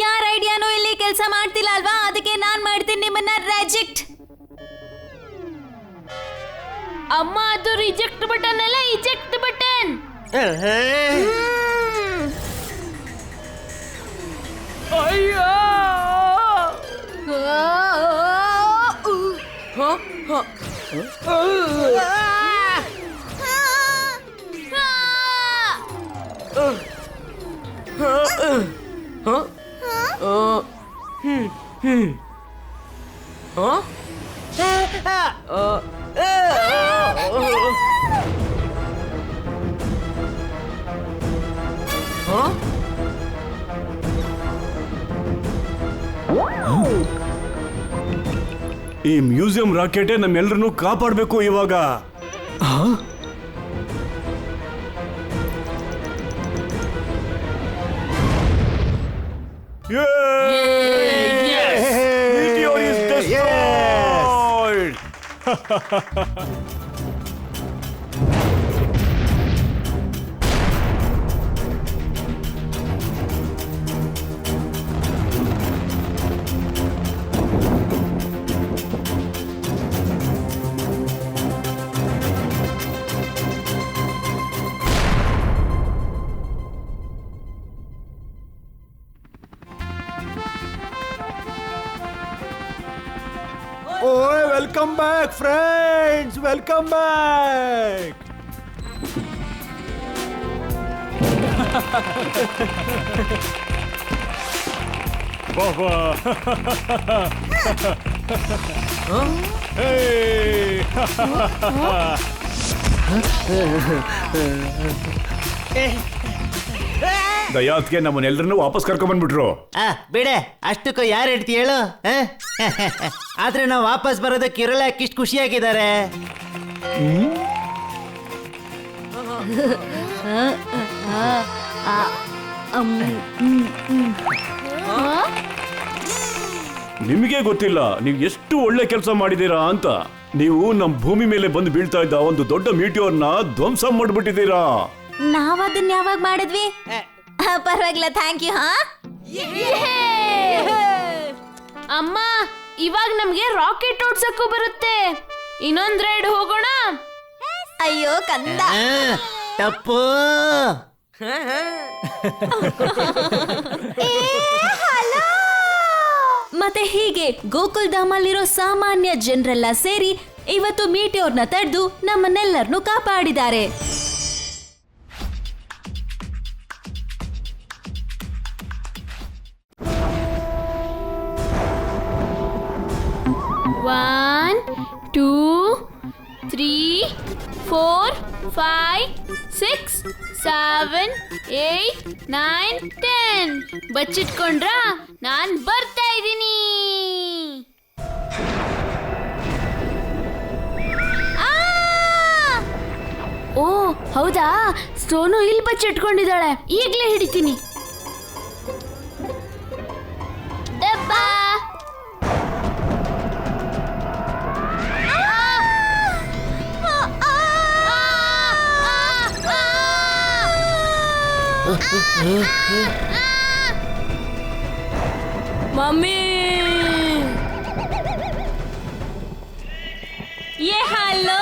ಯಾರ ಐಡಿಯಾನು ಇಲ್ಲಿ ಕೆಲಸ ಮಾಡ್ತಿಲ್ಲ ಅಲ್ವಾ? ಅದಕ್ಕೆ ನಾನ್ ಮಾಡ್ತೀನಿ ನಿಮ್ಮನ್ನ ರಿಜೆಕ್ಟ್.
ಅಮ್ಮ ಅದು ರಿಜೆಕ್ಟ್ ಬಟನ್ ಅಲ್ಲ, ಇಜೆಕ್ಟ್ ಬಟನ್.
ಅಯ್ಯೋ
ಈ ಮ್ಯೂಸಿಯಂ ರಾಕೆಟೇ ನಮ್ಮೆಲ್ಲರನ್ನು ಕಾಪಾಡಬೇಕು ಇವಾಗ. Meteor is destroyed.
ಓಯ್ welcome back friends, welcome back.
ದಯಾತ್ಗೆ ನಮ್ಮನ್ನೆಲ್ಲರನ್ನು ವಾಪಸ್ ಕರ್ಕೊಂಡ್ ಬಂದ್ಬಿಟ್ರು.
ಬಿಡೆ, ಅಷ್ಟಕ್ಕೂ ಯಾರು ಹೇಳ್ತಿ ಹೇಳು. ಆದ್ರೆ ನಾವು ವಾಪಸ್ ಬರೋದಕ್ಕೆ ಇರಲ್ಲ, ಇಷ್ಟು ಖುಷಿಯಾಗಿದ್ದಾರೆ.
ನಿಮಗೆ ಗೊತ್ತಿಲ್ಲ ನೀವು ಎಷ್ಟು ಒಳ್ಳೆ ಕೆಲಸ ಮಾಡಿದೀರಾ ಅಂತ. ನೀವು ನಮ್ಮ ಭೂಮಿ ಮೇಲೆ ಬಂದು ಬೀಳ್ತಾ ಇದ್ದ ಒಂದು ದೊಡ್ಡ ಮೀಟಿಯೋರ್ನ ಧ್ವಂಸ ಮಾಡ್ಬಿಟ್ಟಿದ್ದೀರಾ.
ನಾವ್ ಅದನ್ನ ಯಾವಾಗ ಮಾಡಿದ್ವಿ? ಪರವಾಗಿಲ್ಲ, ಥ್ಯಾಂಕ್ ಯು.
ಅಮ್ಮ, ಇವಾಗ ನಮ್ಗೆ ರಾಕೆಟ್ ಓಡ್ಸಕ್ಕೂ ಬರುತ್ತೆ. ಇನ್ನೊಂದ್ ರೈಡ್ ಹೋಗೋಣ.
ಅಯ್ಯೋ ಕಂದ,
ತಪ್ಪು.
ಮತ್ತೆ ಹೀಗೆ ಗೋಕುಲ್ ಧಾಮಲ್ಲಿರೋ ಸಾಮಾನ್ಯ ಜನರೆಲ್ಲ ಸೇರಿ ಇವತ್ತು ಮೀಟಿಯೋರ್ನ ತಡೆದು ನಮ್ಮನ್ನೆಲ್ಲರನ್ನು ಕಾಪಾಡಿದ್ದಾರೆ.
One, 2, 3, 4, 5, 6, 7, 8, 9, 10. ಬಚ್ಚಿಟ್ಕೊಂಡ್ರಾ? ನಾನ್ ಬರ್ತಾ ಇದ್ದೀನಿ. ಓ ಹೌದಾ, ಸೋನು ಇಲ್ಲಿ ಬಚ್ಚಿಟ್ಕೊಂಡಿದ್ದಾಳೆ. ಈಗ್ಲೇ ಹಿಡಿತೀನಿ. ಡಬ್ಬಾ.
ಮಮ್ಮಿ,
ये हेलो.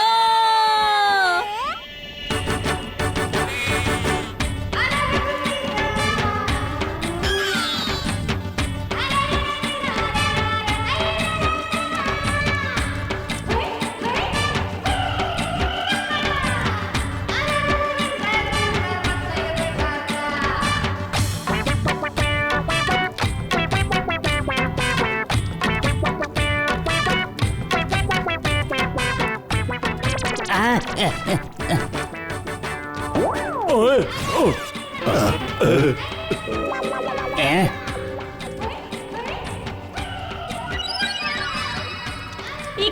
ಈ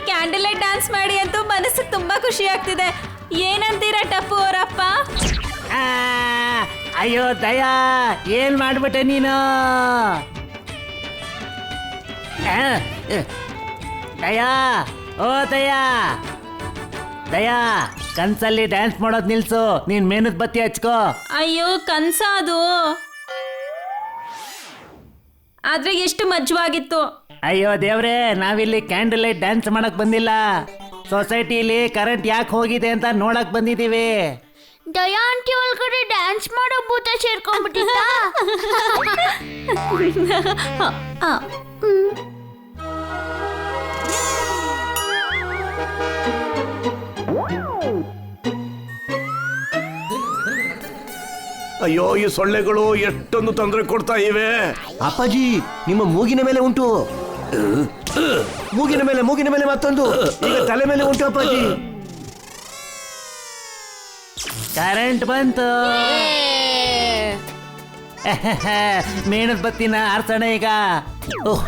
ಕ್ಯಾಂಡಲ್ ಲೈಟ್ ಡ್ಯಾನ್ಸ್ ಮಾಡಿ ಅಂತೂ ಮನಸ್ಸಿಗೆ ತುಂಬಾ ಖುಷಿ ಆಗ್ತಿದೆ. ಏನಂತೀರಾ ಟಪ್ಪು ಅವರಪ್ಪ?
ಅಯ್ಯೋ ದಯಾ, ಏನ್ ಮಾಡ್ಬಿಟ್ಟೆ ನೀನು? ದಯಾ, ಓ ದಯಾ, ದಯಾ, ಕನ್ಸಲ್ಲಿ ಡ್ಯಾನ್ಸ್ ಮಾಡೋದ್ ನಿಲ್ಸು. ನೀನ್ ಮೇನದ ಬತ್ತಿ ಹಚ್ಕೋ.
ಅಯ್ಯೋ ಕನ್ಸ ಅದು, ಆದ್ರೆ ಎಷ್ಟು ಮಜವಾಗಿತ್ತು.
ಅಯ್ಯೋ ದೇವ್ರೆ, ನಾವಿಲ್ಲಿ ಕ್ಯಾಂಡಲ್ ಲೈಟ್ ಡ್ಯಾನ್ಸ್ ಮಾಡಕ್ ಬಂದಿಲ್ಲ. ಸೊಸೈಟಿಲಿ ಕರೆಂಟ್ ಯಾಕೆ ಹೋಗಿದೆ ಅಂತ ನೋಡಕ್ ಬಂದಿದೀವಿ.
ದಯಾ ಆಂಟಿ ಒಳಗಡೆ ಡ್ಯಾನ್ಸ್ ಮಾಡೋ ಭೂತ ಸೇರ್ಕೊಂಡ್ಬಿಟ್ಟಿದ್ದ.
ಅಯ್ಯೋ, ಈ ಸೊಳ್ಳೆಗಳು ಎಷ್ಟೊಂದು ತೊಂದರೆ ಕೊಡ್ತಾ ಇವೆ.
ಅಪ್ಪಾಜಿ, ನಿಮ್ಮ ಮೂಗಿನ ಮೇಲೆ ಉಂಟು. ಮೂಗಿನ ಮೇಲೆ ಮತ್ತೊಂದು, ಈಗ ತಲೆ ಮೇಲೆ ಉಂಟು ಅಪ್ಪಾಜಿ.
ಕರೆಂಟ್ ಬಂತು. ಮೇಣದ ಬತ್ತಿನ ಆರ್ಸೋಣ ಈಗ. ಓಹ್,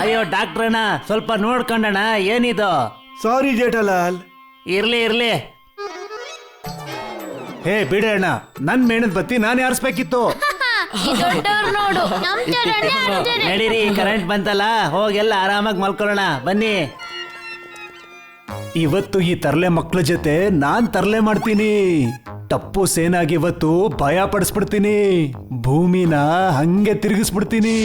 ಅಯ್ಯೋ ಡಾಕ್ಟ್ರಣ್ಣ, ಸ್ವಲ್ಪ ನೋಡ್ಕೊಂಡಣ, ಏನಿದು?
ಸಾರಿ ಜೇಠಲಾಲ್.
ಇರ್ಲಿ ಇರ್ಲಿ.
ಹೇ ಬಿಡೋಣ, ನನ್ ಮೇಣದ ಬತ್ತಿ ನಾನೇ ಆರಿಸ್ಬೇಕಿತ್ತು.
ದೊಡ್ಡವ್ರು ನೋಡು, ನಮ್ ತರನೇ ಆಡ್ತಾರೆ.
ನಡೀರಿ, ಕರೆಂಟ್ ಬಂತಲ್ಲ, ಹೋಗೆಲ್ಲ ಆರಾಮಾಗಿ ಮಲ್ಕೊಳ್ಳೋಣ ಬನ್ನಿ.
ಇವತ್ತು ಈ ತರ್ಲೆ ಮಕ್ಳ ಜೊತೆ ನಾನ್ ತರ್ಲೆ ಮಾಡ್ತೀನಿ. ಟಪ್ಪು ಸೇನಾಗಿ ಇವತ್ತು ಭಯ ಪಡಿಸ್ಬಿಡ್ತೀನಿ. ಭೂಮಿನ ಹಂಗೆ ತಿರುಗಿಸ್ಬಿಡ್ತೀನಿ.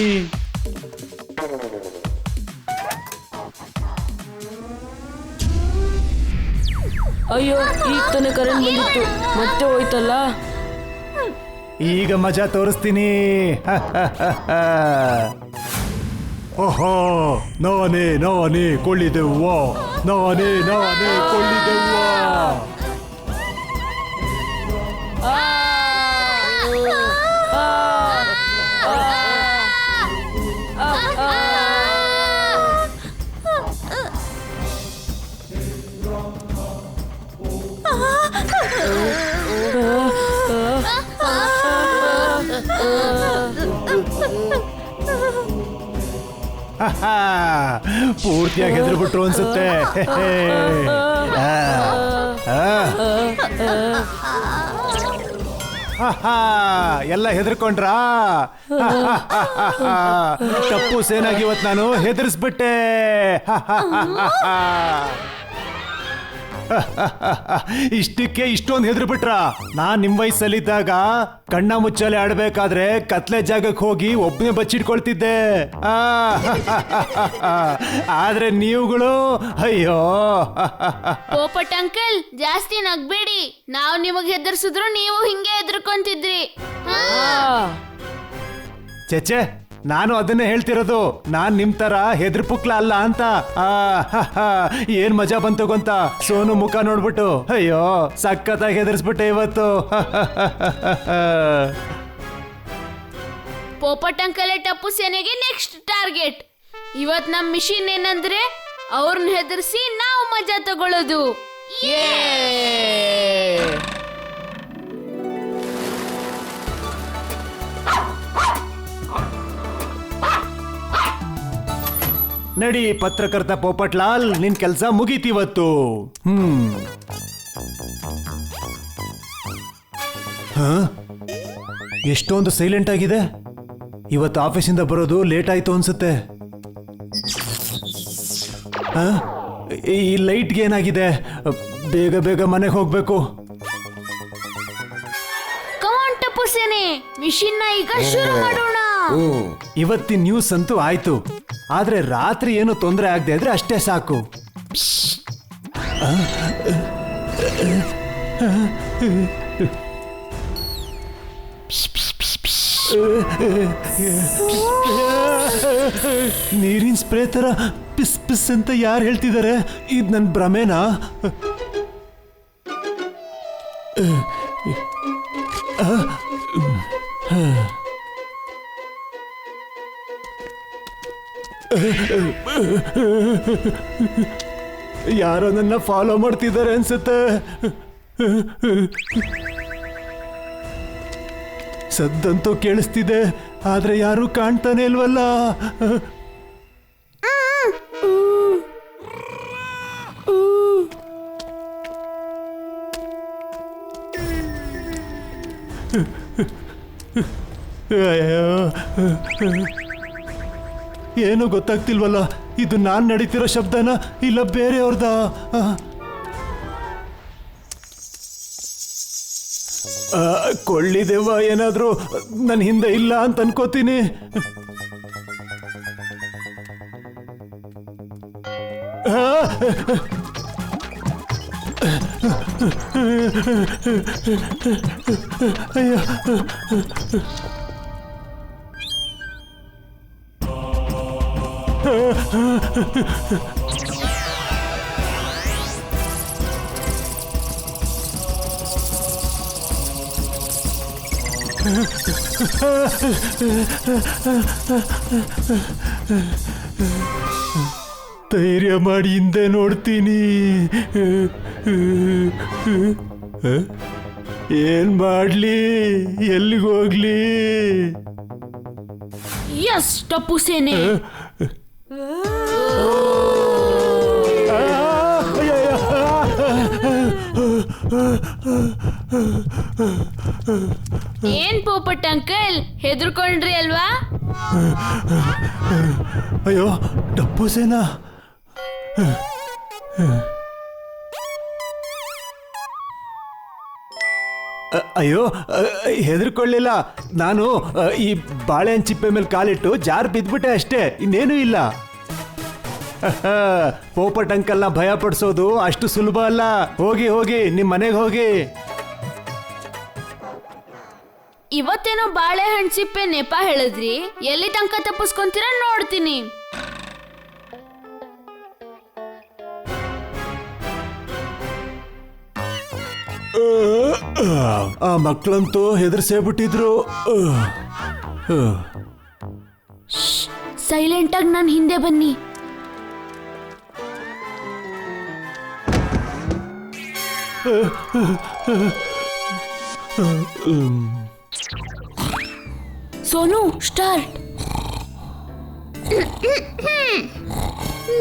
ಅಯ್ಯೋ, ಈಗ ತಾನೇ ಕರೆಂಟ್ ಬಂದಿತ್ತು, ಮತ್ತೆ ಹೋಯ್ತಲ್ಲ.
ಈಗ ಮಜಾ ತೋರಿಸ್ತೀನಿ. ಓಹೋ, ನಾನೇ ಕೊಳ್ಳಿದೆವ್ವ, ನಾನೇ ಕೊಳ್ಳಿದೆವ್ವ. ಪೂರ್ತಿಯಾಗಿ ಹೆದರ್ಬಿಟ್ರು ಅನ್ಸುತ್ತೆ. ಎಲ್ಲ ಹೆದರ್ಕೊಂಡ್ರಾ? ಟಪ್ಪು ಸೇನಾಗಿ ಇವತ್ತು ನಾನು ಹೆದರ್ಸ್ಬಿಟ್ಟೆ. ಇಷ್ಟಕ್ಕೆ ಇಷ್ಟೊಂದು ಹೆದರ್ಬಿಟ್ರ? ನಾನ್ ನಿಮ್ ವಯಸ್ಸಲ್ಲಿದ್ದಾಗ ಕಣ್ಣ ಮುಚ್ಚಾಲೆ ಆಡ್ಬೇಕಾದ್ರೆ ಕತ್ಲೆ ಜಾಗಕ್ಕೆ ಹೋಗಿ ಒಬ್ಬನೇ ಬಚ್ಚಿಟ್ಕೊಳ್ತಿದ್ದೆ. ಆದ್ರೆ ನೀವುಗಳು ಅಯ್ಯೋ.
ಪೋಪಟ್ ಅಂಕಲ್, ಜಾಸ್ತಿ ನಗ್ಬೇಡಿ. ನಾವ್ ನಿಮಗ್ ಹೆದರ್ಸಿದ್ರು ನೀವು ಹಿಂಗೆ ಹೆದರ್ಕೊಂತಿದ್ರಿ.
ಚೇಚೆ, ನಾನು ಅದನ್ನೇ ಹೇಳ್ತಿರೋದು. ನಾನ್ ನಿಮ್ ತರ ಹೆದ್ರ ಪುಕ್ಲ ಅಲ್ಲ ಅಂತ. ಏನ್ ಮಜಾ ಬಂತು ಗೊತ್ತ? ಸೋನು ಮುಖ ನೋಡ್ಬಿಟ್ಟು ಅಯ್ಯೋ ಸಖತ್ತಾಗಿ ಹೆದರ್ಸ್ಬಿಟ್ಟೆ ಇವತ್ತು.
ಪೋಪಟ್ ಅಂಕಲ್ ಟಪ್ಪು ಸೇನೆಗೆ ನೆಕ್ಸ್ಟ್ ಟಾರ್ಗೆಟ್. ಇವತ್ ನಮ್ ಮಿಷನ್ ಏನಂದ್ರೆ ಅವ್ರನ್ನ ಹೆದರ್ಸಿ ನಾವು ಮಜಾ ತಗೊಳ್ಳೋದು.
ನಡಿ ಪತ್ರಕರ್ತ ಪೋಪಟ್ಲಾಲ್, ನಿನ್ ಕೆಲ್ಸ ಮುಗೀತಿವತ್ತು. ಎಷ್ಟೊಂದು ಸೈಲೆಂಟ್ ಆಗಿದೆ. ಇವತ್ತು ಆಫೀಸಿಂದ ಬರೋದು ಲೇಟ್ ಆಯ್ತು ಅನ್ಸುತ್ತೆ. ಈ ಲೈಟ್ಗೆ ಏನಾಗಿದೆ? ಬೇಗ ಬೇಗ ಮನೆಗೆ ಹೋಗ್ಬೇಕು.
ಕಮಾನ್ ಟಪ್ಪು ಸೇನೆ, ಮಿಷನ್ ಈಗ ಶುರು ಮಾಡೋಣ.
ಇವತ್ತಿನ ನ್ಯೂಸ್ ಅಂತೂ ಆಯ್ತು, ಆದ್ರೆ ರಾತ್ರಿ ಏನು ತೊಂದರೆ ಆಗದೆ ಇದ್ರೆ ಅಷ್ಟೇ ಸಾಕು. ನೀರಿನ ಸ್ಪ್ರೇ ತರ ಪಿಸ್ ಪಿಸ್ ಅಂತ ಯಾರು ಹೇಳ್ತಿದ್ದಾರೆ? ಇದು ನನ್ನ ಭ್ರಮೆನಾ? ಯಾರೋ ನನ್ನ ಫಾಲೋ ಮಾಡ್ತಿದ್ದಾರೆ ಅನ್ಸುತ್ತೆ. ಸದ್ದಂತೂ ಕೇಳಿಸ್ತಿದೆ, ಆದ್ರೆ ಯಾರು ಕಾಣ್ತಾನೆ ಇಲ್ವಲ್ಲ. ಏನು ಗೊತ್ತಾಗ್ತಿಲ್ವಲ್ಲ, ಇದು ನಾನ್ ನಡೀತಿರೋ ಶಬ್ದನ ಇಲ್ಲ ಬೇರೆಯವ್ರದ. ಕೊಳ್ಳಿದೆವ್ವ ಏನಾದ್ರೂ ನನ್ನ ಹಿಂದೆ ಇಲ್ಲ ಅಂತ ಅನ್ಕೋತೀನಿ. ಅಯ್ಯ, ಧೈರ್ಯ ಮಾಡಿ ಹಿಂದೆ ನೋಡ್ತೀನಿ. ಏನ್ ಮಾಡ್ಲಿ, ಎಲ್ಲಿಗೋಗ್ಲಿ?
ಯಸ್, ಟಪ್ಪು ಸೇನೆ. ಏನ್ ಪೋಪಟ್ ಅಂಕಲ್, ಹೆದರ್ಕೊಂಡ್ರಿ ಅಲ್ವಾ?
ಅಯ್ಯೋ, ಟಪ್ಪು ಸೇನಾ. ಅಯ್ಯೋ, ಹೆದರ್ಕೊಳ್ಳಿಲ್ಲ. ನಾನು ಈ ಬಾಳೆಹಣ್ಣು ಚಿಪ್ಪೆ ಮೇಲೆ ಕಾಲಿಟ್ಟು ಜಾರ್ ಬಿದ್ಬಿಟ್ಟೆ ಅಷ್ಟೇ, ಇನ್ನೇನೂ ಇಲ್ಲ. ಪೋಪಟ್ ಅಂಕಲ್ನ ಭಯ ಪಡಿಸೋದು ಅಷ್ಟು ಸುಲಭ ಅಲ್ಲ. ಹೋಗಿ ಹೋಗಿ ನಿಮ್ ಮನೆಗೆ ಹೋಗಿ.
ಇವತ್ತೇನೋ ಬಾಳೆಹಣ್ಣು ಸಿಪ್ಪೆ ನೆಪ ಹೇಳಿದ್ರಿ, ಎಲ್ಲಿ ತನಕ ತಪ್ಪಿಸ್ಕೊಂತೀರ ನೋಡ್ತೀನಿ.
ಆ ಮಕ್ಕಳಂತೂ ಹೆದರ್ಸೇ ಬಿಟ್ಟಿದ್ರು.
ಸೈಲೆಂಟ್ ಆಗಿ ನಾನು ಹಿಂದೆ ಬನ್ನಿ. ಸೋನು, ಸ್ಟಾರ್ಟ್.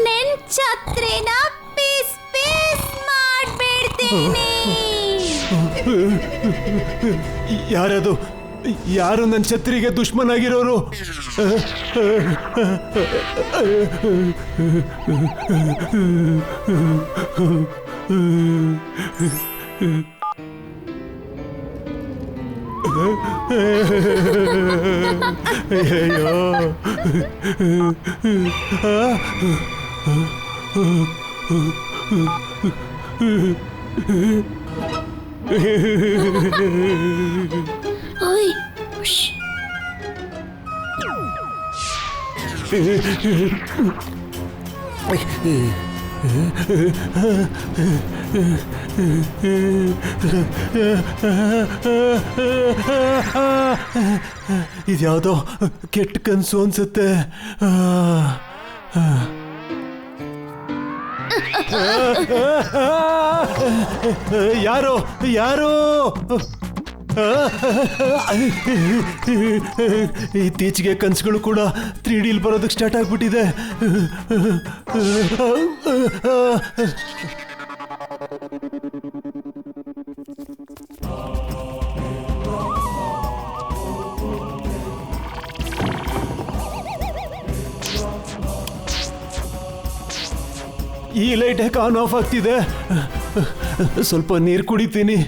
ನೆನ್ ಛತ್ರಿನ ಪೀಸ್ ಪೀಸ್ ಮಾಡ್ಬಿಡ್ತೀನಿ.
ಯಾರದು? ಯಾರು ನನ್ನ ಛತ್ರಿಗೆ ದುಶ್ಮನಾಗಿರೋರು? ಅಯ್ಯೋ,
ಓಯ್,
ಇದ್ಯಾವುದೋ ಕೆಟ್ಟ ಕನ್ಸು ಅನ್ಸುತ್ತೆ. ಯಾರೋ ಯಾರೋ ಇತ್ತೀಚೆಗೆ ಕನ್ಸುಗಳು ಕೂಡ 3D ಬರೋದಕ್ಕೆ ಸ್ಟಾರ್ಟ್ ಆಗ್ಬಿಟ್ಟಿದೆ. ಈ ಲೈಟ್ ಯಾಕೆ ಆನ್ ಆಫ್ ಆಗ್ತಿದೆ? ಸ್ವಲ್ಪ ನೀರು ಕುಡಿತೀನಿ.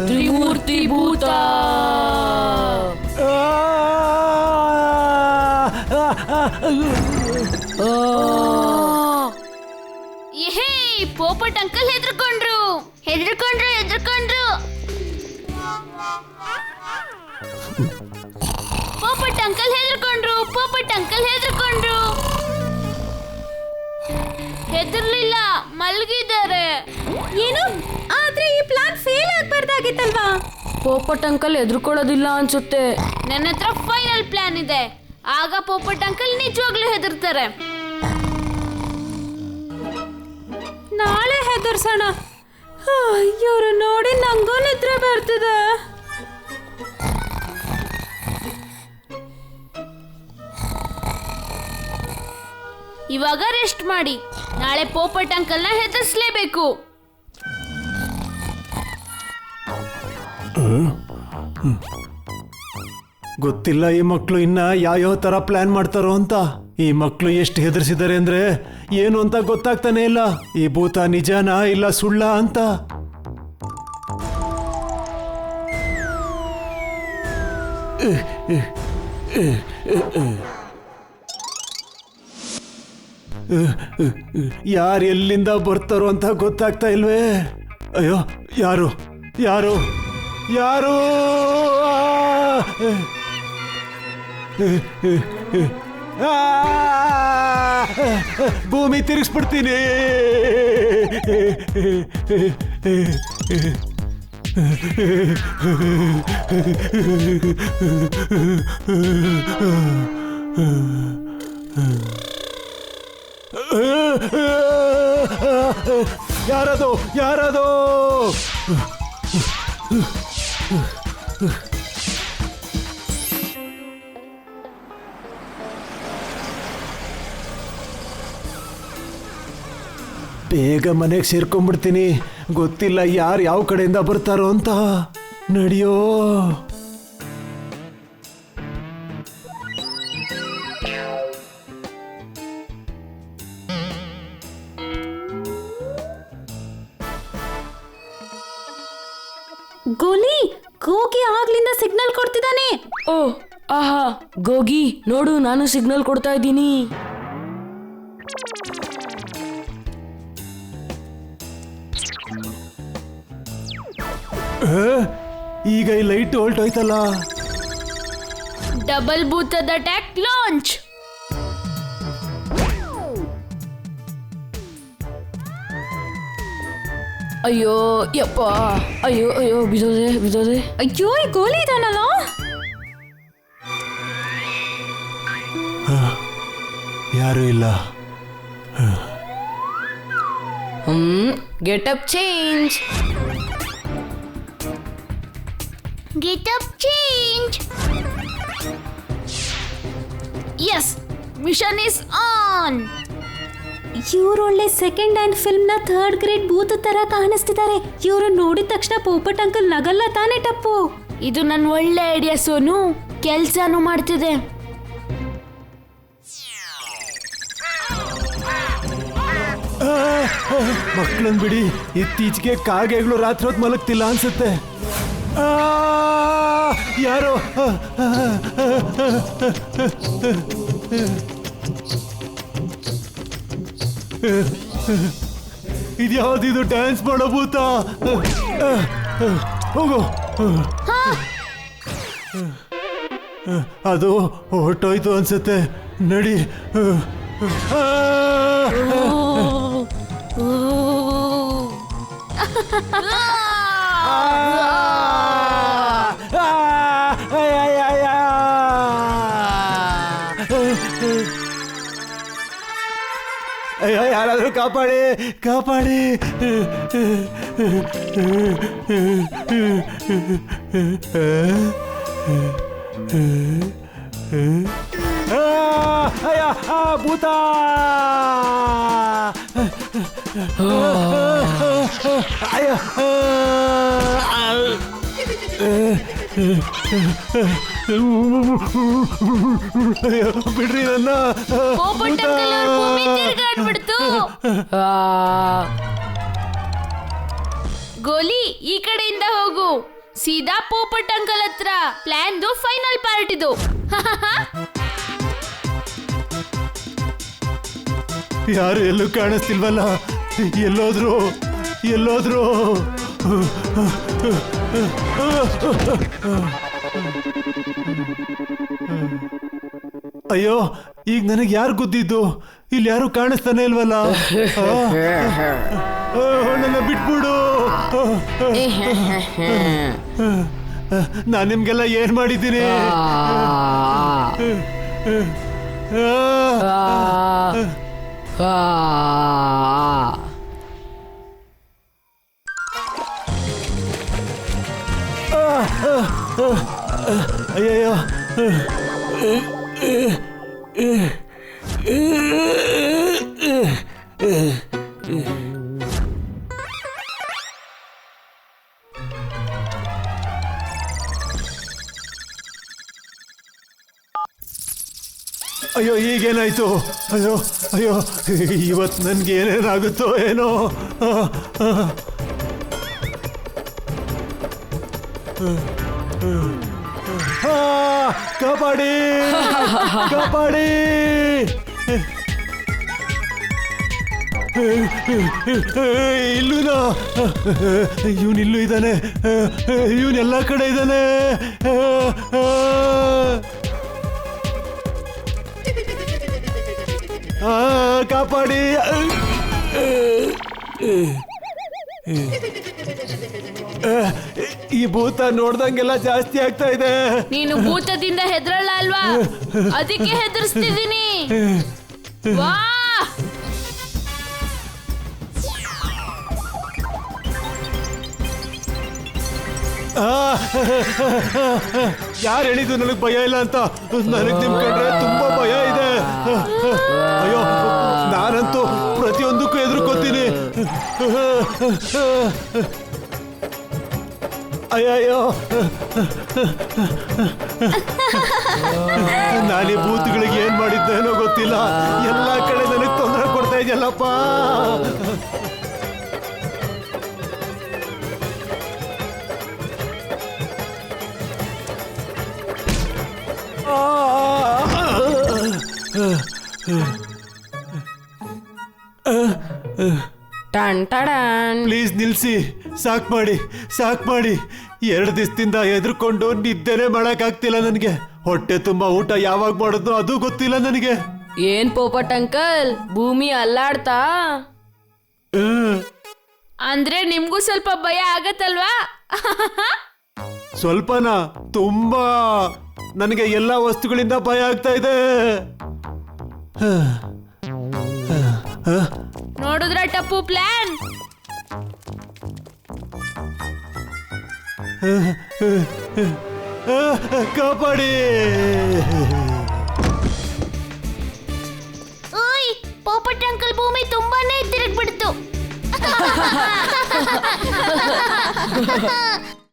ತ್ರಿಮೂರ್ತಿ ಭೂತ.
ಏಹೇ, Popat uncle ಹೆದರ್ಕೊಂಡ್ರು. Popat uncle ಹೆದರ್ಕೊಂಡ್ರು. Popat uncle ಹೆದರ್ಕೊಂಡ್ರು. ಹೆದರ್ಲಿಲ್ಲ, ಮಲಗಿದ್ದಾರೆ.
ಏನು? ಆದ್ರೆ ಈ ಪ್ಲಾನ್ ಫೇಲ್ ಆಗ್ಬಾರ್ದಾಗಿತ್ತಲ್ವಾ?
ಪೋಪಟ್ ಅಂಕಲ್ ಎದ್ರುಕೊಳ್ಳೋದಿಲ್ಲ ಅನ್ಸುತ್ತೆ.
ನನ್ನ ಹತ್ರ ಫೈನಲ್ ಪ್ಲಾನ್ ಇದೆ. ಆಗ ಪೋಪಟ್ ಅಂಕಲ್ ನಿಜವಾಗ್ಲೂ ಹೆದರ್ತಾರೆ.
ನಾಳೆ ಹೆದರ್ಸೋಣ. ಇವ್ರು ನೋಡಿ ನಂಗೂ ನಿದ್ರೆ ಬರ್ತಿದೆ.
ಇವಾಗ ರೆಸ್ಟ್ ಮಾಡಿ. ನಾಳೆ ಪೋಪಟ್ ಅಂಕಲ್ನ ಹೆದರ್ಸ್ಲೇಬೇಕು.
ಗೊತ್ತಿಲ್ಲ ಈ ಮಕ್ಕಳು ಇನ್ನ ಯಾವ್ಯಾವ ತರ ಪ್ಲಾನ್ ಮಾಡ್ತಾರೋ ಅಂತ. ಈ ಮಕ್ಕಳು ಎಷ್ಟು ಹೆದರ್ಸಿದ್ದಾರೆ ಅಂದ್ರೆ ಏನು ಅಂತ ಗೊತ್ತಾಗ್ತಾನೆ ಇಲ್ಲ. ಈ ಭೂತ ನಿಜಾನಾ ಇಲ್ಲ ಸುಳ್ಳ ಅಂತ. ಯಾರು ಎಲ್ಲಿಂದ ಬರ್ತಾರೋ ಅಂತ ಗೊತ್ತಾಗ್ತಾ ಇಲ್ವೇ? ಅಯ್ಯೋ, ಯಾರು ಯಾರು ಯಾರು? ಭೂಮಿ ತಿರುಗಿಸ್ಬಿಡ್ತೀನಿ. ಯಾರದು ಯಾರದು? ಬೇಗ ಮನೆಗೆ ಸೇರ್ಕೊಂಡ್ಬಿಡ್ತೀನಿ. ಗೊತ್ತಿಲ್ಲ ಯಾರು ಯಾವ ಕಡೆಯಿಂದ ಬರ್ತಾರೋ ಅಂತ. ನಡಿಯೋ.
ಗೋಲಿ, ಗೋಗಿ ಆಗ್ಲಿಂದ ಸಿಗ್ನಲ್ ಕೊಡ್ತಿದ್ದಾನೆ.
ಓ ಆಹಾ, ಗೋಗಿ ನೋಡು, ನಾನು ಸಿಗ್ನಲ್ ಕೊಡ್ತಾ ಇದ್ದೀನಿ.
ಈಗ ಈ ಲೈಟ್ ಹೊಲ್ಟೋಯ್ತಲ್ಲ.
ಡಬಲ್ ಭೂತದ ಅಟ್ಯಾಕ್ ಲಾಂಚ್.
ಅಯ್ಯೋ ಯಪ್ಪ, ಅಯ್ಯೋ ಅಯ್ಯೋ, ಬಿದೋದೆ ಬಿದೋದೆ.
ಅಯ್ಯೋ, ಈ ಗೋಲಿ ಇದಾನಲ್ಲ.
ಯಾರು ಇಲ್ಲ.
Get up change.
Get up change.
Yes, mission is on.
ಇವ್ರು ಒಳ್ಳೆ ಸೆಕೆಂಡ್ ಹ್ಯಾಂಡ್ ಫಿಲ್ಮ್ ನ ಥರ್ಡ್ ಗ್ರೇಡ್ ಭೂತ ತರ ಕಾಣಿಸ್ತಿದ್ದಾರೆ. ಇವ್ರು ನೋಡಿದ ತಕ್ಷಣ ಪೋಪಟ್ ಅಂಕಲ್ ನಗಲ್ಲ ತಾನೇ ಟಪ್ಪು?
ಇದು ನನ್ನ ಒಳ್ಳೆ ಐಡಿಯಾ ಸೋನು. ಕೆಲ್ಸನೂ ಮಾಡ್ತಿದೆ.
ಮಕ್ಕಳನ್ ಬಿಡಿ. ಇತ್ತೀಚೆಗೆ ಕಾಗೆಗಳು ರಾತ್ರಿ ಹೊತ್ತು ಮಲಗ್ತಿಲ್ಲ ಅನ್ಸುತ್ತೆ. ಯಾರೋ ಇದ್ಯಾವ್ದಿದು ಡ್ಯಾನ್ಸ್ ಮಾಡೋ ಭೂತ? ಹೋಗು. ಅದು ಹೊರಟೋಯ್ತು ಅನ್ಸುತ್ತೆ. ನಡಿ. ಅಯ್ಯೋ, ಯಾರಾದ್ರೂ ಕಾಪಾಡಿ ಕಾಪಾಡಿ. ಭೂತ. ಬಿಡ್ರಿ ನನ್ನ.
ಪೋಪಟ್ ಅಂಕಲ್ ಅವ್ರ ಭೂಮಿ ತಿರ್ಗಾಡ್ಬಿಡ್ತು. ಗೋಲಿ, ಈ ಕಡೆಯಿಂದ ಹೋಗು. ಸೀದಾ ಪೋಪಟ್ ಅಂಕಲ್ ಹತ್ರ. ಪ್ಲಾನ್ದು ಫೈನಲ್ ಪಾರ್ಟ್ ಇದು.
ಯಾರು ಎಲ್ಲೂ ಕಾಣಿಸ್ತಿಲ್ವಲ್ಲ. ಎಲ್ಲೋದ್ರು ಎಲ್ಲೋದ್ರು? ಅಯ್ಯೋ ಈಗ ನನಗೆ ಯಾರು ಗುದ್ದಿದ್ದು? ಇಲ್ಲಿ ಯಾರು ಕಾಣಿಸ್ತಾನೆ ಇಲ್ವಲ್ಲ. ನನ್ನ ಬಿಟ್ಬಿಡು. ನಾನು ನಿಮ್ಗೆಲ್ಲ ಏನ್ ಮಾಡಿದ್ದೀನಿ? ಅಯ್ಯಯ್ಯೋ. ಅಯ್ಯೋ ಈಗೇನಾಯ್ತು? ಅಯ್ಯೋ ಅಯ್ಯೋ ಇವತ್ತು ನನ್ಗೆ ಏನೇನಾಗುತ್ತೋ ಏನೋ. ಕಬಡ್ಡಿ ಕಬಡ್ಡಿ. ಇಲ್ಲೂನಾ? ಇವನಿಲ್ಲೂ ಇದ್ದಾನೆ. ಇವನೆಲ್ಲ ಕಡೆ ಇದ್ದಾನೆ. ಕಾಪಾಡಿ. ಈ ಭೂತ ನೋಡ್ದಂಗೆಲ್ಲ ಜಾಸ್ತಿ ಆಗ್ತಾ ಇದೆ.
ನೀನು ಭೂತದಿಂದ ಹೆದರಲ್ಲ ಅಲ್ವಾ? ಅದಕ್ಕೆ ಹೆದರ್ಸ್ತಿದ್ದೀನಿ. ವಾ
ಯಾರು ಹೇಳಿದ್ದು ನನಗೆ ಭಯ ಇಲ್ಲ ಅಂತ? ನನಗೆ ನಿಮ್ ಕಂಡ್ರೆ ತುಂಬಾ ಭಯ ಇದೆ. ಅಯ್ಯೋ ನಾನಂತೂ ಪ್ರತಿಯೊಂದಕ್ಕೂ ಎದುರ್ಕೋತೀನಿ. ಅಯ್ಯಯ್ಯೋ ನಾನೀ ಭೂತಗಳಿಗೆ ಏನ್ ಮಾಡಿದ್ದೇನೋ ಗೊತ್ತಿಲ್ಲ. ಎಲ್ಲಾ ಕಡೆ ನನಗೆ ತೊಂದರೆ ಕೊಡ್ತಾ ಇದೆಯಲ್ಲಪ್ಪ. ಪ್ಲೀಸ್ ನಿಲ್ಸಿ. ಸಾಕ್ ಮಾಡಿ. 2 ದಿವಸದಿಂದ ಎದ್ರುಕೊಂಡು ನಿದ್ದೆನೆ ಮಾಡಕ್ಕಾಗ್ತಿಲ್ಲ ನನಗೆ. ಹೊಟ್ಟೆ ತುಂಬಾ ಊಟ ಯಾವಾಗ ಮಾಡೋದು ಅದು ಗೊತ್ತಿಲ್ಲ ನನಗೆ.
ಏನ್ ಪೋಪಟ್ ಅಂಕಲ್, ಭೂಮಿ ಅಲ್ಲಾಡ್ತಾ?
ಅಂದ್ರೆ ನಿಮ್ಗೂ ಸ್ವಲ್ಪ ಭಯ ಆಗತ್ತಲ್ವಾ?
ಸ್ವಲ್ಪನಾ? ತುಂಬಾ. ನನಗೆ ಎಲ್ಲಾ ವಸ್ತುಗಳಿಂದ ಭಯ ಆಗ್ತಾ ಇದೆ.
ನೋಡಿದ್ರ ಟಪ್ಪು ಪ್ಲಾನ್?
ಕಾಪಾಡಿ.
ಓಯ್ ಪೋಪಟ್ ಅಂಕಲ್, ಭೂಮಿ ತುಂಬಾನೇ ತಿರುಗ್ಬಿಡ್ತು.